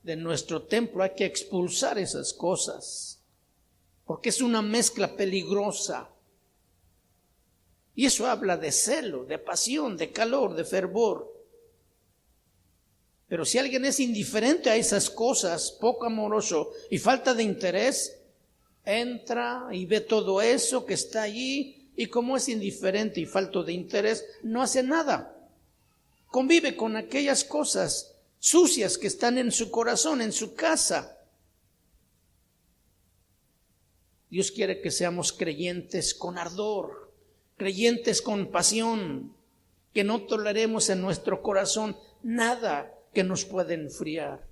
Speaker 1: De nuestro templo hay que expulsar esas cosas, porque es una mezcla peligrosa. Y eso habla de celo, de pasión, de calor, de fervor. Pero si alguien es indiferente a esas cosas, poco amoroso y falta de interés, entra y ve todo eso que está allí, y como es indiferente y falto de interés, no hace nada. Convive con aquellas cosas sucias que están en su corazón, en su casa. Dios quiere que seamos creyentes con ardor, creyentes con pasión, que no toleremos en nuestro corazón nada que nos pueda enfriar.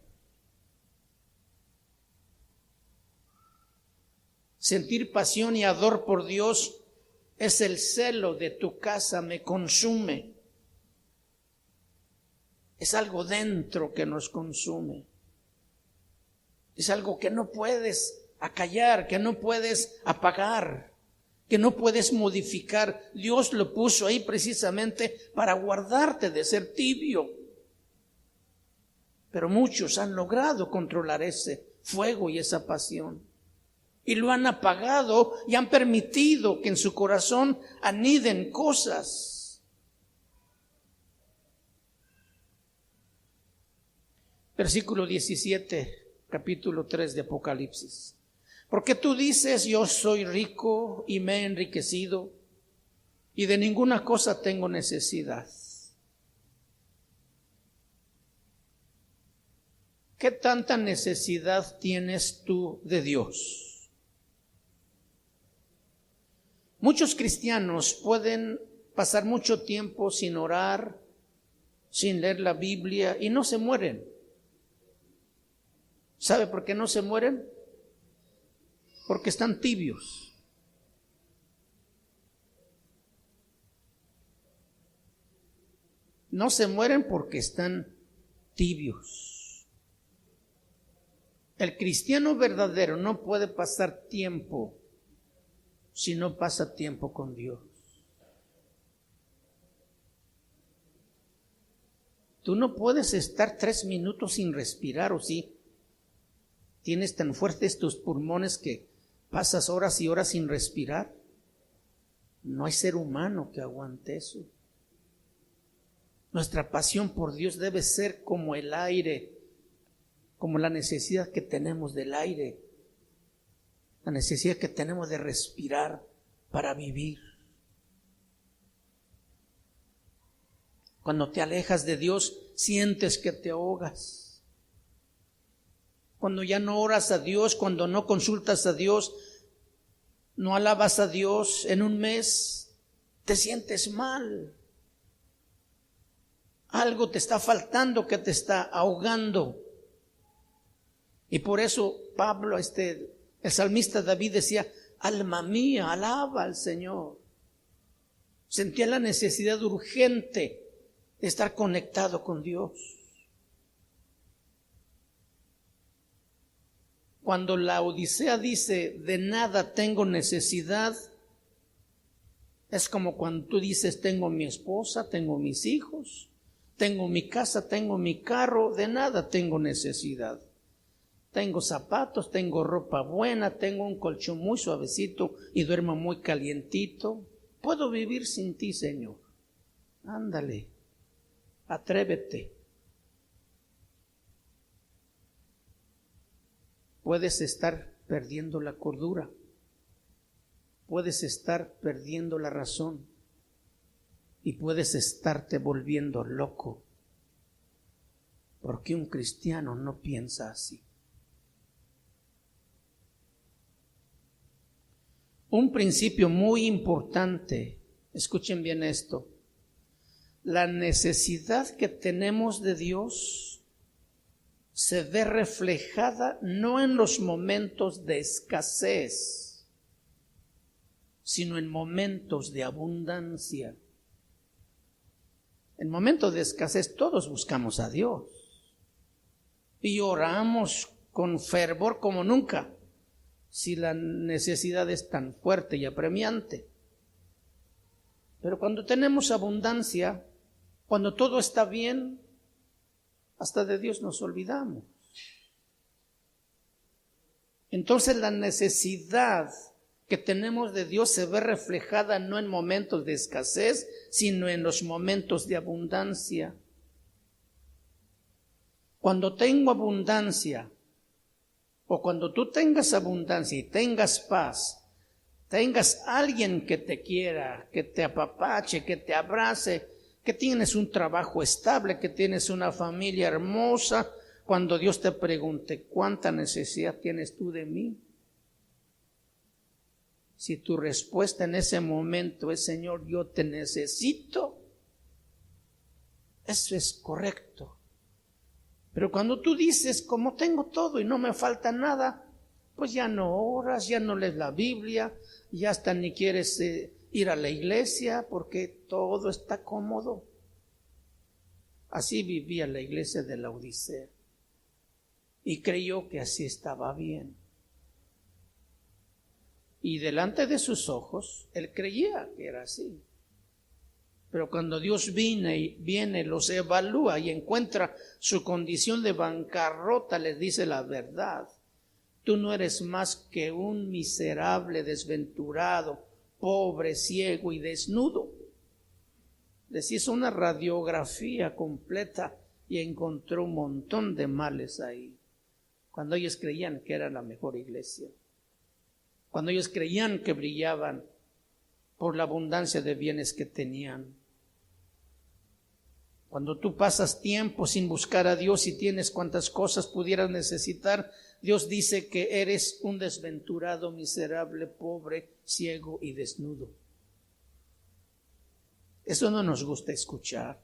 Speaker 1: Sentir pasión y ardor por Dios es el celo de tu casa, me consume. Es algo dentro que nos consume. Es algo que no puedes acallar, que no puedes apagar, que no puedes modificar. Dios lo puso ahí precisamente para guardarte de ser tibio. Pero muchos han logrado controlar ese fuego y esa pasión. Y lo han apagado y han permitido que en su corazón aniden cosas. Versículo 17, capítulo 3 de Apocalipsis. Porque tú dices, yo soy rico y me he enriquecido y de ninguna cosa tengo necesidad. ¿Qué tanta necesidad tienes tú de Dios? Muchos cristianos pueden pasar mucho tiempo sin orar, sin leer la Biblia y no se mueren. ¿Sabe por qué no se mueren? Porque están tibios. No se mueren porque están tibios. El cristiano verdadero no puede pasar tiempo si no pasa tiempo con Dios. Tú no puedes estar 3 minutos sin respirar, ¿o sí? Tienes tan fuertes tus pulmones que pasas horas y horas sin respirar. No hay ser humano que aguante eso. Nuestra pasión por Dios debe ser como el aire, como la necesidad que tenemos del aire, la necesidad que tenemos de respirar para vivir. Cuando te alejas de Dios, sientes que te ahogas. Cuando ya no oras a Dios, cuando no consultas a Dios, no alabas a Dios en un mes, te sientes mal. Algo te está faltando que te está ahogando. Y por eso Pablo, el salmista David decía, alma mía, alaba al Señor. Sentía la necesidad urgente de estar conectado con Dios. Cuando la Odisea dice, de nada tengo necesidad, es como cuando tú dices, tengo mi esposa, tengo mis hijos, tengo mi casa, tengo mi carro, de nada tengo necesidad. Tengo zapatos, tengo ropa buena, tengo un colchón muy suavecito y duermo muy calientito. Puedo vivir sin ti, Señor. Ándale, atrévete. Puedes estar perdiendo la cordura. Puedes estar perdiendo la razón. Y puedes estarte volviendo loco. Porque un cristiano no piensa así. Un principio muy importante, escuchen bien esto, la necesidad que tenemos de Dios se ve reflejada no en los momentos de escasez, sino en momentos de abundancia. En momentos de escasez todos buscamos a Dios y oramos con fervor como nunca. Si la necesidad es tan fuerte y apremiante. Pero cuando tenemos abundancia, cuando todo está bien, hasta de Dios nos olvidamos. Entonces la necesidad que tenemos de Dios se ve reflejada no en momentos de escasez, sino en los momentos de abundancia. Cuando tengo abundancia, o cuando tú tengas abundancia y tengas paz, tengas alguien que te quiera, que te apapache, que te abrace, que tienes un trabajo estable, que tienes una familia hermosa, cuando Dios te pregunte, ¿cuánta necesidad tienes tú de mí? Si tu respuesta en ese momento es, Señor, yo te necesito, eso es correcto. Pero cuando tú dices, como tengo todo y no me falta nada, pues ya no oras, ya no lees la Biblia, ya hasta ni quieres ir a la iglesia porque todo está cómodo. Así vivía la iglesia de la Odisea y creyó que así estaba bien. Y delante de sus ojos, él creía que era así. Pero cuando Dios viene, los evalúa y encuentra su condición de bancarrota, les dice la verdad. Tú no eres más que un miserable, desventurado, pobre, ciego y desnudo. Les hizo una radiografía completa y encontró un montón de males ahí. Cuando ellos creían que era la mejor iglesia. Cuando ellos creían que brillaban por la abundancia de bienes que tenían. Cuando tú pasas tiempo sin buscar a Dios y tienes cuantas cosas pudieras necesitar, Dios dice que eres un desventurado, miserable, pobre, ciego y desnudo. Eso no nos gusta escuchar.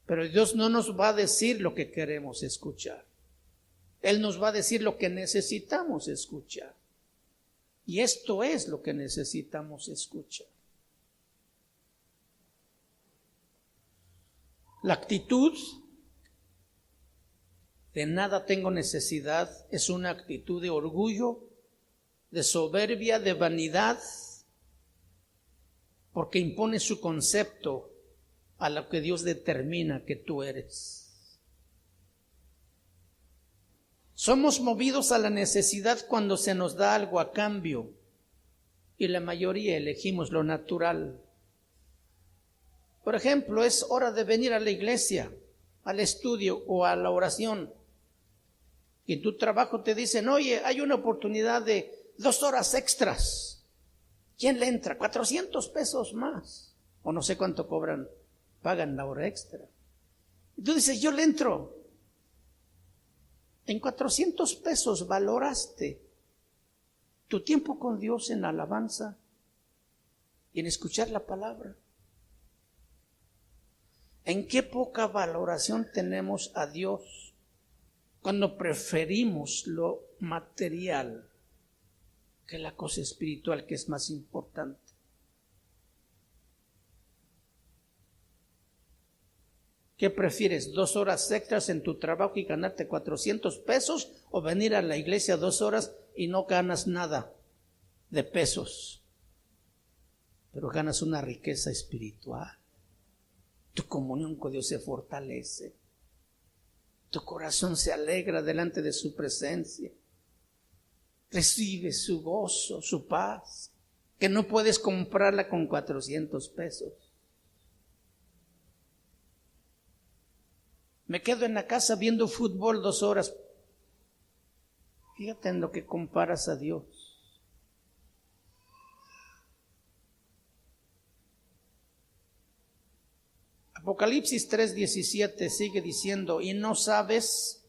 Speaker 1: Pero Dios no nos va a decir lo que queremos escuchar. Él nos va a decir lo que necesitamos escuchar. Y esto es lo que necesitamos escuchar. La actitud de nada tengo necesidad es una actitud de orgullo, de soberbia, de vanidad, porque impone su concepto a lo que Dios determina que tú eres. Somos movidos a la necesidad cuando se nos da algo a cambio y la mayoría elegimos lo natural. Por ejemplo, es hora de venir a la iglesia, al estudio o a la oración. Y en tu trabajo te dicen, oye, hay una oportunidad de 2 horas extras. ¿Quién le entra? 400 pesos más. O no sé cuánto pagan la hora extra. Y tú dices, yo le entro. En 400 pesos valoraste tu tiempo con Dios en alabanza y en escuchar la palabra. ¿En qué poca valoración tenemos a Dios cuando preferimos lo material que la cosa espiritual, que es más importante? ¿Qué prefieres? 2 horas extras en tu trabajo y ganarte 400 pesos o venir a la iglesia 2 horas y no ganas nada de pesos, pero ganas una riqueza espiritual? Tu comunión con Dios se fortalece. Tu corazón se alegra delante de su presencia. Recibes su gozo, su paz, que no puedes comprarla con 400 pesos. Me quedo en la casa viendo fútbol 2 horas. Fíjate en lo que comparas a Dios. Apocalipsis 3:17 sigue diciendo, y no sabes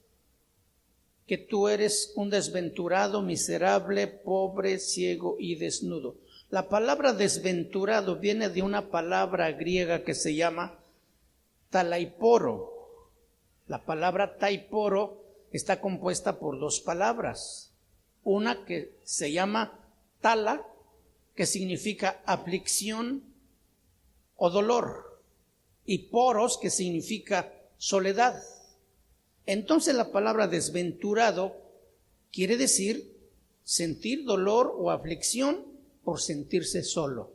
Speaker 1: que tú eres un desventurado, miserable, pobre, ciego y desnudo. La palabra desventurado viene de una palabra griega que se llama talaiporo. La palabra taiporo está compuesta por 2 palabras. Una que se llama tala, que significa aflicción o dolor, y poros, que significa soledad. Entonces la palabra desventurado quiere decir sentir dolor o aflicción por sentirse solo.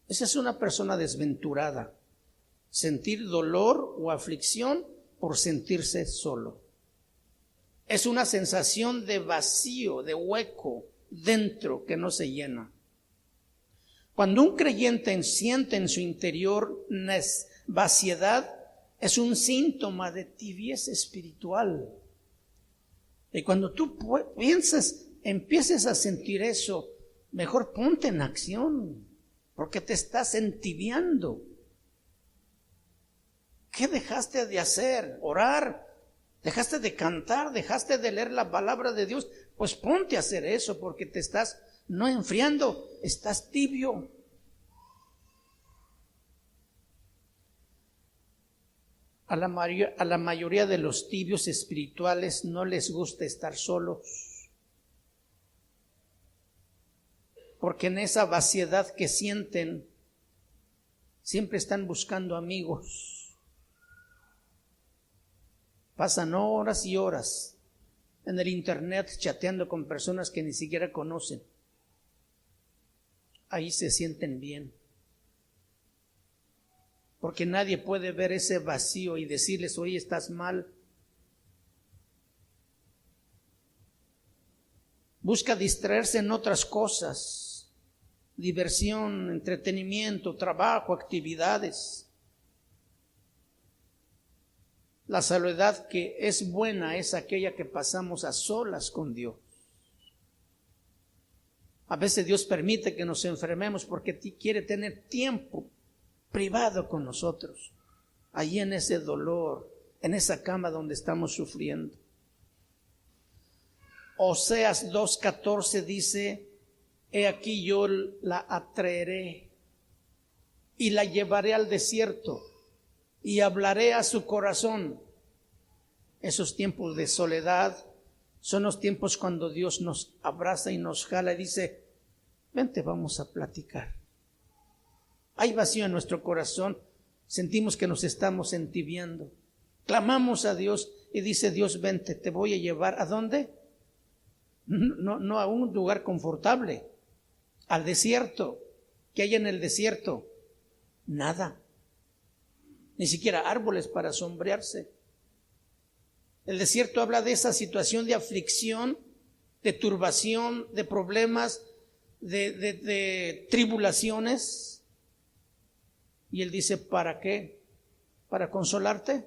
Speaker 1: Esa es una persona desventurada. Sentir dolor o aflicción por sentirse solo. Es una sensación de vacío, de hueco dentro que no se llena. Cuando un creyente siente en su interior vaciedad, es un síntoma de tibieza espiritual. Y cuando tú empieces a sentir eso, mejor ponte en acción, porque te estás entibiando. ¿Qué dejaste de hacer? Orar. ¿Dejaste de cantar? ¿Dejaste de leer la palabra de Dios? Pues ponte a hacer eso, porque te estás no enfriando, estás tibio. A la mayoría de los tibios espirituales no les gusta estar solos, porque en esa vaciedad que sienten siempre están buscando amigos. Pasan horas y horas en el internet chateando con personas que ni siquiera conocen. Ahí se sienten bien, porque nadie puede ver ese vacío y decirles: oye, estás mal. Busca distraerse en otras cosas: diversión, entretenimiento, trabajo, actividades. La soledad que es buena es aquella que pasamos a solas con Dios. A veces Dios permite que nos enfermemos porque quiere tener tiempo privado con nosotros, allí en ese dolor, en esa cama donde estamos sufriendo. Oseas 2:14 dice: he aquí yo la atraeré y la llevaré al desierto y hablaré a su corazón. Esos tiempos de soledad son los tiempos cuando Dios nos abraza y nos jala y dice: vente, vamos a platicar. Hay vacío en nuestro corazón, sentimos que nos estamos entibiando. Clamamos a Dios y dice Dios: vente, te voy a llevar. ¿A dónde? No a un lugar confortable, al desierto. ¿Qué hay en el desierto? Nada, ni siquiera árboles para sombrearse. El desierto habla de esa situación de aflicción, de turbación, de problemas, de tribulaciones. Y Él dice: ¿para qué? ¿Para consolarte?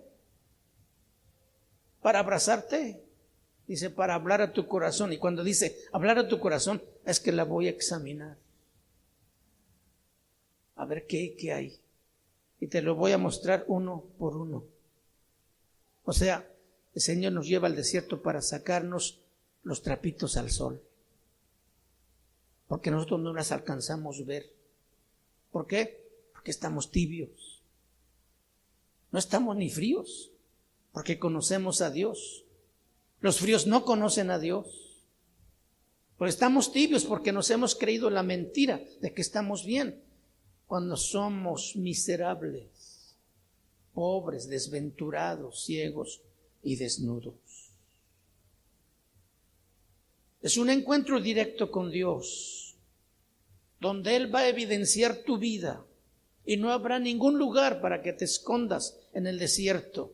Speaker 1: ¿Para abrazarte? Dice: para hablar a tu corazón. Y cuando dice hablar a tu corazón, es que la voy a examinar. A ver qué hay. Y te lo voy a mostrar uno por uno. O sea, el Señor nos lleva al desierto para sacarnos los trapitos al sol, porque nosotros no las alcanzamos a ver. ¿Por qué? Porque estamos tibios. No estamos ni fríos, porque conocemos a Dios. Los fríos no conocen a Dios. Pero estamos tibios porque nos hemos creído la mentira de que estamos bien, cuando somos miserables, pobres, desventurados, ciegos y desnudos. Es un encuentro directo con Dios, donde Él va a evidenciar tu vida y no habrá ningún lugar para que te escondas en el desierto.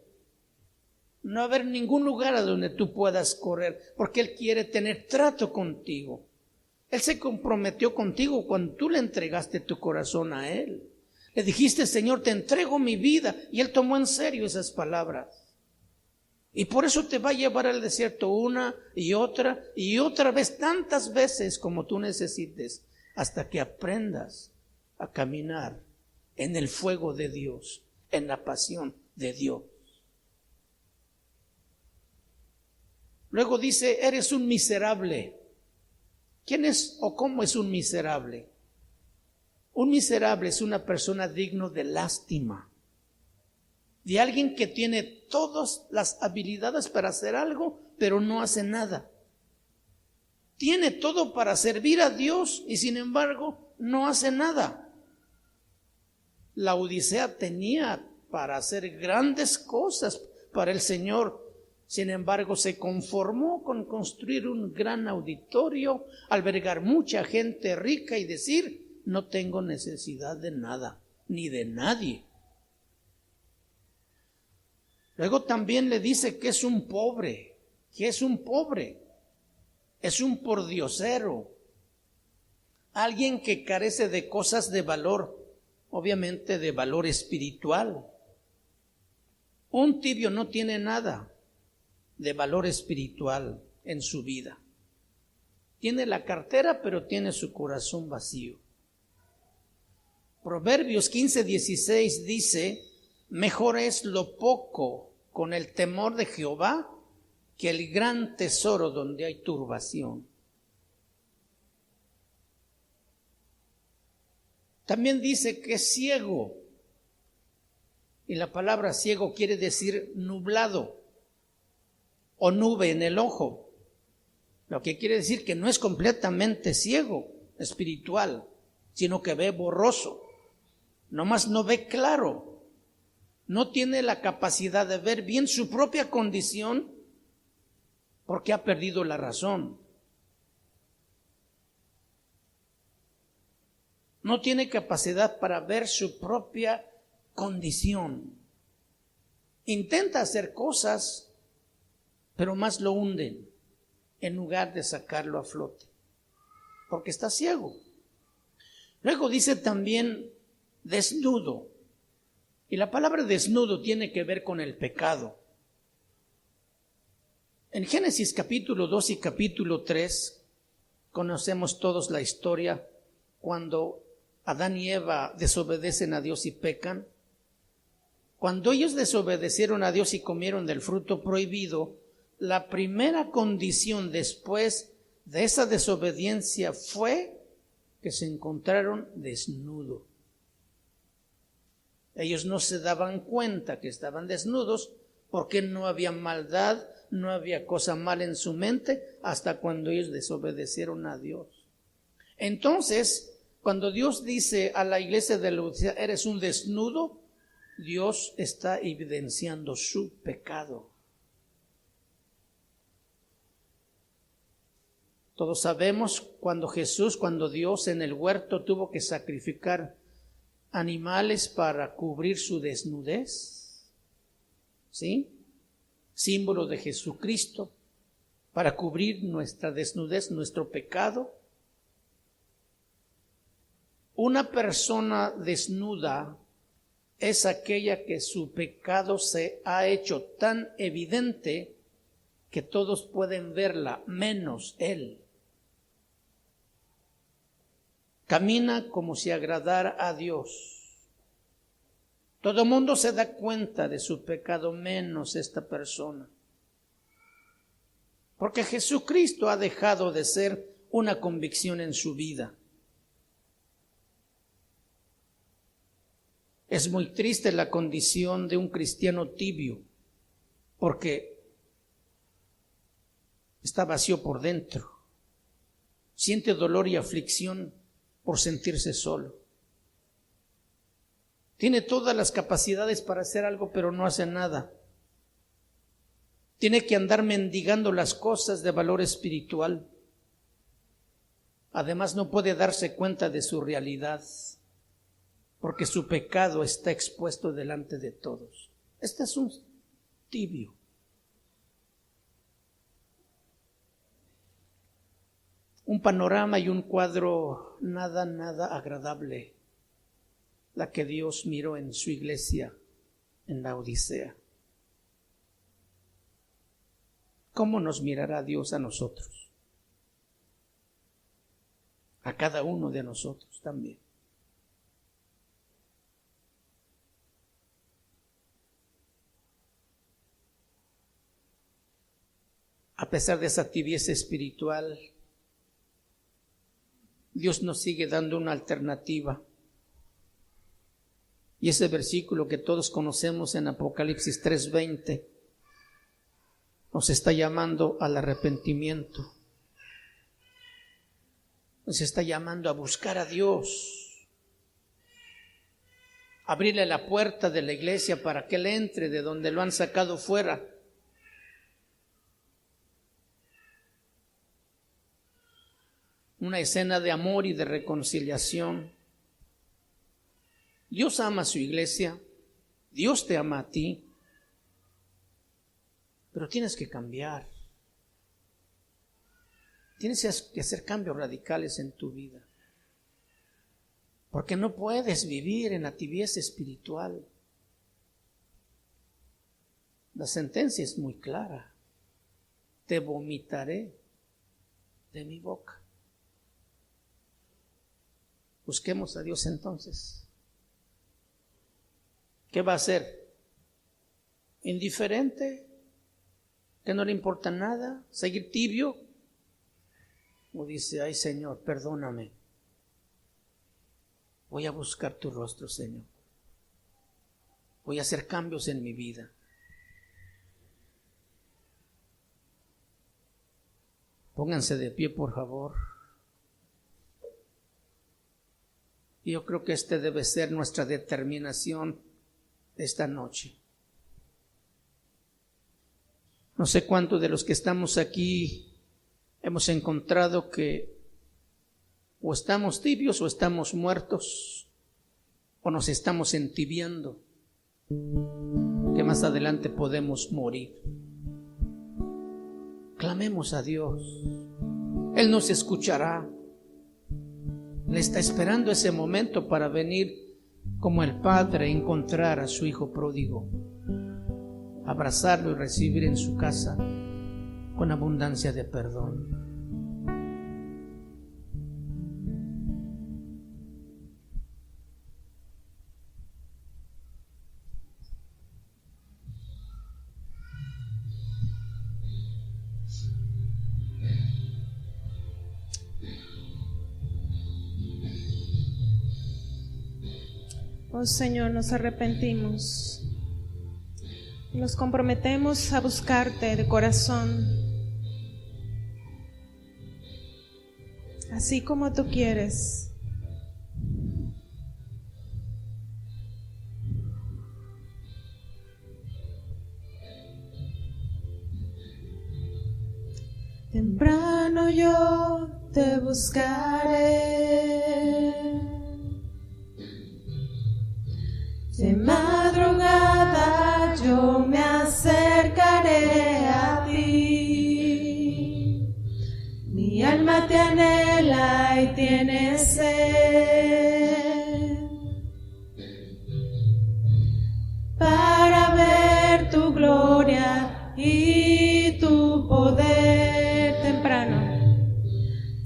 Speaker 1: No va a haber ningún lugar a donde tú puedas correr, porque Él quiere tener trato contigo. Él se comprometió contigo cuando tú le entregaste tu corazón a Él. Le dijiste: Señor, te entrego mi vida, y Él tomó en serio esas palabras. Y por eso te va a llevar al desierto una y otra vez, tantas veces como tú necesites, hasta que aprendas a caminar en el fuego de Dios, en la pasión de Dios. Luego dice: eres un miserable. ¿Quién es o cómo es un miserable? Un miserable es una persona digno de lástima, de alguien que tiene todas las habilidades para hacer algo, pero no hace nada. Tiene todo para servir a Dios y sin embargo no hace nada. La Odisea tenía para hacer grandes cosas para el Señor. Sin embargo, se conformó con construir un gran auditorio, albergar mucha gente rica y decir: no tengo necesidad de nada, ni de nadie. Luego también le dice que es un pobre. ¿Qué es un pobre? Es un pordiosero, alguien que carece de cosas de valor, obviamente de valor espiritual. Un tibio no tiene nada de valor espiritual en su vida. Tiene la cartera, pero tiene su corazón vacío. Proverbios 15:16 dice: mejor es lo poco con el temor de Jehová que el gran tesoro donde hay turbación. También dice que es ciego. Y la palabra ciego quiere decir nublado o nube en el ojo. Lo que quiere decir que no es completamente ciego espiritual, sino que ve borroso. Nomás no ve claro. No tiene la capacidad de ver bien su propia condición porque ha perdido la razón. No tiene capacidad para ver su propia condición. Intenta hacer cosas, pero más lo hunden en lugar de sacarlo a flote, porque está ciego. Luego dice también desnudo, y la palabra desnudo tiene que ver con el pecado. En Génesis capítulo 2 y capítulo 3 conocemos todos la historia cuando Adán y Eva desobedecen a Dios y pecan. Cuando ellos desobedecieron a Dios y comieron del fruto prohibido, la primera condición después de esa desobediencia fue que se encontraron desnudos. Ellos no se daban cuenta que estaban desnudos porque no había maldad, no había cosa mala en su mente hasta cuando ellos desobedecieron a Dios. Entonces, cuando Dios dice a la iglesia de Laodicea, eres un desnudo, Dios está evidenciando su pecado. Todos sabemos cuando Dios en el huerto tuvo que sacrificar animales para cubrir su desnudez, ¿sí? Símbolo de Jesucristo, para cubrir nuestra desnudez, nuestro pecado. Una persona desnuda es aquella que su pecado se ha hecho tan evidente que todos pueden verla, menos él. Camina como si agradara a Dios. Todo el mundo se da cuenta de su pecado, menos esta persona. Porque Jesucristo ha dejado de ser una convicción en su vida. Es muy triste la condición de un cristiano tibio, porque está vacío por dentro. Siente dolor y aflicción por sentirse solo. Tiene todas las capacidades para hacer algo, pero no hace nada. Tiene que andar mendigando las cosas de valor espiritual. Además, no puede darse cuenta de su realidad, porque su pecado está expuesto delante de todos. Este es un tibio. Un panorama y un cuadro nada agradable, la que Dios miró en su iglesia en la Odisea. ¿Cómo nos mirará Dios a nosotros? A cada uno de nosotros también. A pesar de esa tibieza espiritual, Dios nos sigue dando una alternativa. Y ese versículo que todos conocemos en Apocalipsis 3:20 nos está llamando al arrepentimiento. Nos está llamando a buscar a Dios. Abrirle la puerta de la iglesia para que Él entre de donde lo han sacado fuera. Una escena de amor y de reconciliación. Dios ama a su iglesia, Dios te ama a ti, pero tienes que cambiar. Tienes que hacer cambios radicales en tu vida, porque no puedes vivir en la tibieza espiritual. La sentencia es muy clara: te vomitaré de mi boca. Busquemos a Dios entonces. ¿Qué va a hacer? ¿Indiferente? ¿Que no le importa nada? ¿Seguir tibio? O dice, ay Señor, perdóname. Voy a buscar tu rostro, Señor. Voy a hacer cambios en mi vida. Pónganse de pie, por favor. Yo creo que esta debe ser nuestra determinación esta noche. No sé cuántos de los que estamos aquí hemos encontrado que o estamos tibios o estamos muertos o nos estamos entibiando, que más adelante podemos morir. Clamemos a Dios. Él nos escuchará. Él está esperando ese momento para venir como el Padre a encontrar a su Hijo pródigo, abrazarlo y recibir en su casa con abundancia de perdón.
Speaker 2: Oh Señor, nos arrepentimos, nos comprometemos a buscarte de corazón, así como tú quieres. Temprano yo te buscaré, de madrugada yo me acercaré a ti. Mi alma te anhela y tiene sed para ver tu gloria y tu poder.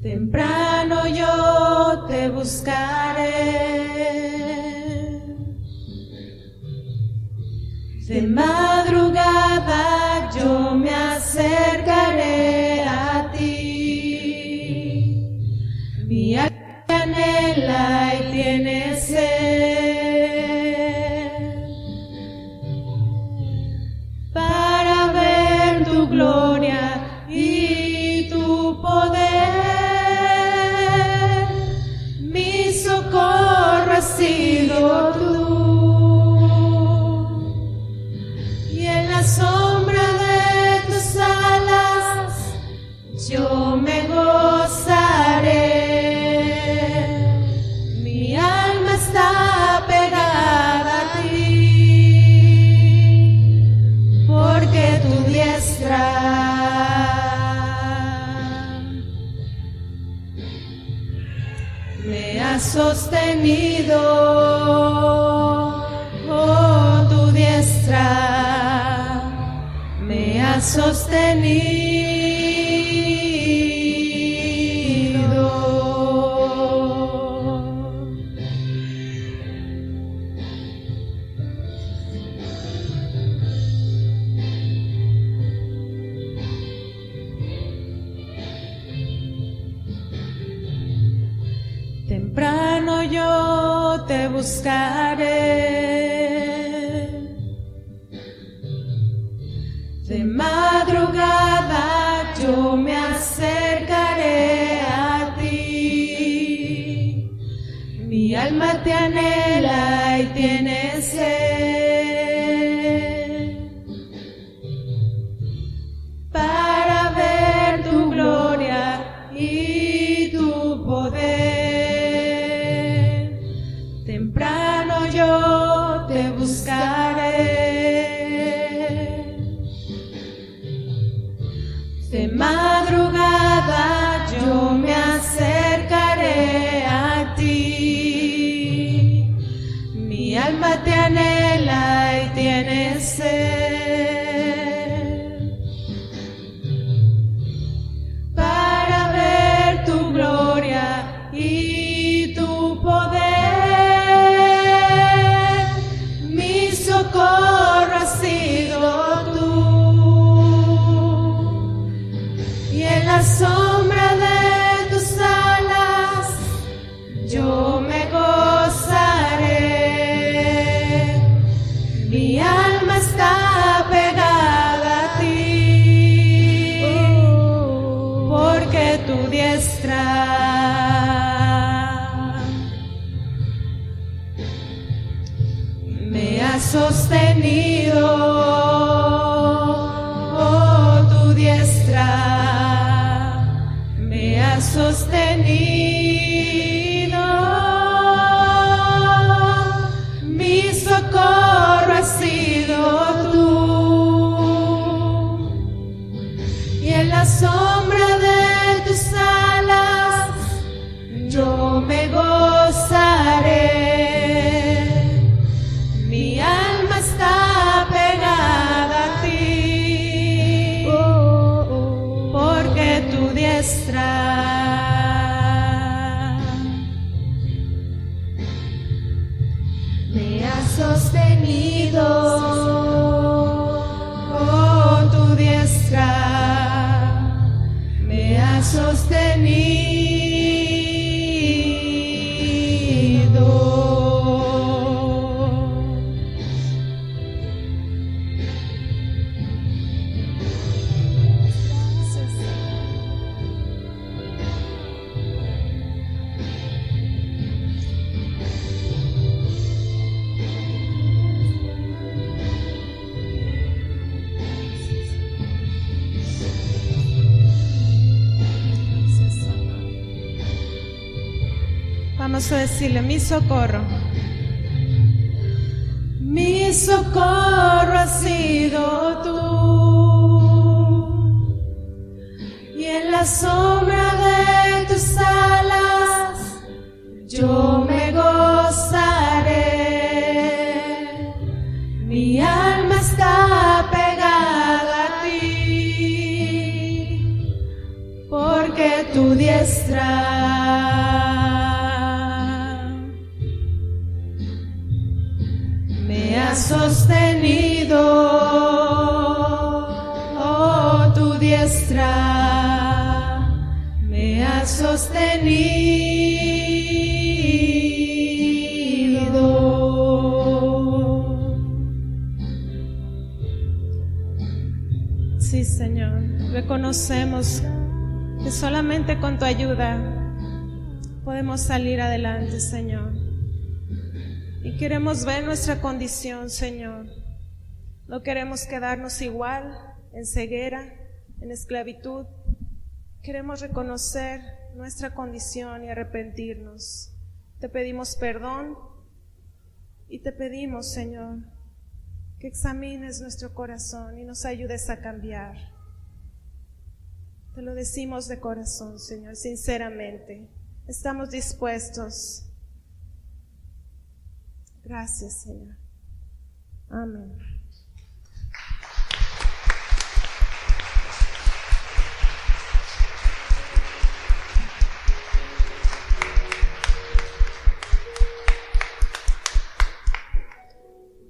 Speaker 2: Temprano yo te buscaré, de madrugada yo me acercaré a ti. Mi alma te anhela y tiene sed para ver tu gloria y tu poder. Mi socorro has sido tú, sombra de tus alas yo me gozaré. Mi alma está pegada a ti, porque tu diestra me ha sostenido. Oh, tu diestra me ha sostenido. Temprano yo te buscaré, de madrugada yo me acercaré a ti. Mi alma te anhela y tiene sed para ver tu gloria y tu poder. Temprano yo te buscaré, de madrugada yo me acercaré a ti. Mi alma te anhela y tiene sed para ver tu gloria y tu poder. Mi socorro has sido tú, y en la sombra de tus alas yo me gozaré. has sostenido, oh, tu diestra me has sostenido, mi socorro has sido tú, y en la sombra de tus alas yo me gozaré. Mi alma está pegada a ti, porque tu diestra me ha sostenido, oh, tu diestra me ha sostenido. Vamos a decirle: mi socorro has sido tú, y en la sombra de tus alas yo me gozaré. Mi alma está pegada a ti, porque tu diestra me ha sostenido, oh, tu diestra me ha sostenido. Sí, Señor, reconocemos que solamente con tu ayuda podemos salir adelante, Señor. Y queremos ver nuestra condición, Señor. No queremos quedarnos igual, en ceguera, en esclavitud. Queremos reconocer nuestra condición y arrepentirnos. Te pedimos perdón y te pedimos, Señor, que examines nuestro corazón y nos ayudes a cambiar. Te lo decimos de corazón, Señor, sinceramente. Estamos dispuestos. Gracias, Señor. Amén.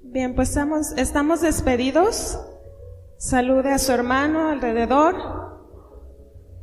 Speaker 2: Bien, pues estamos despedidos. Salude a su hermano alrededor.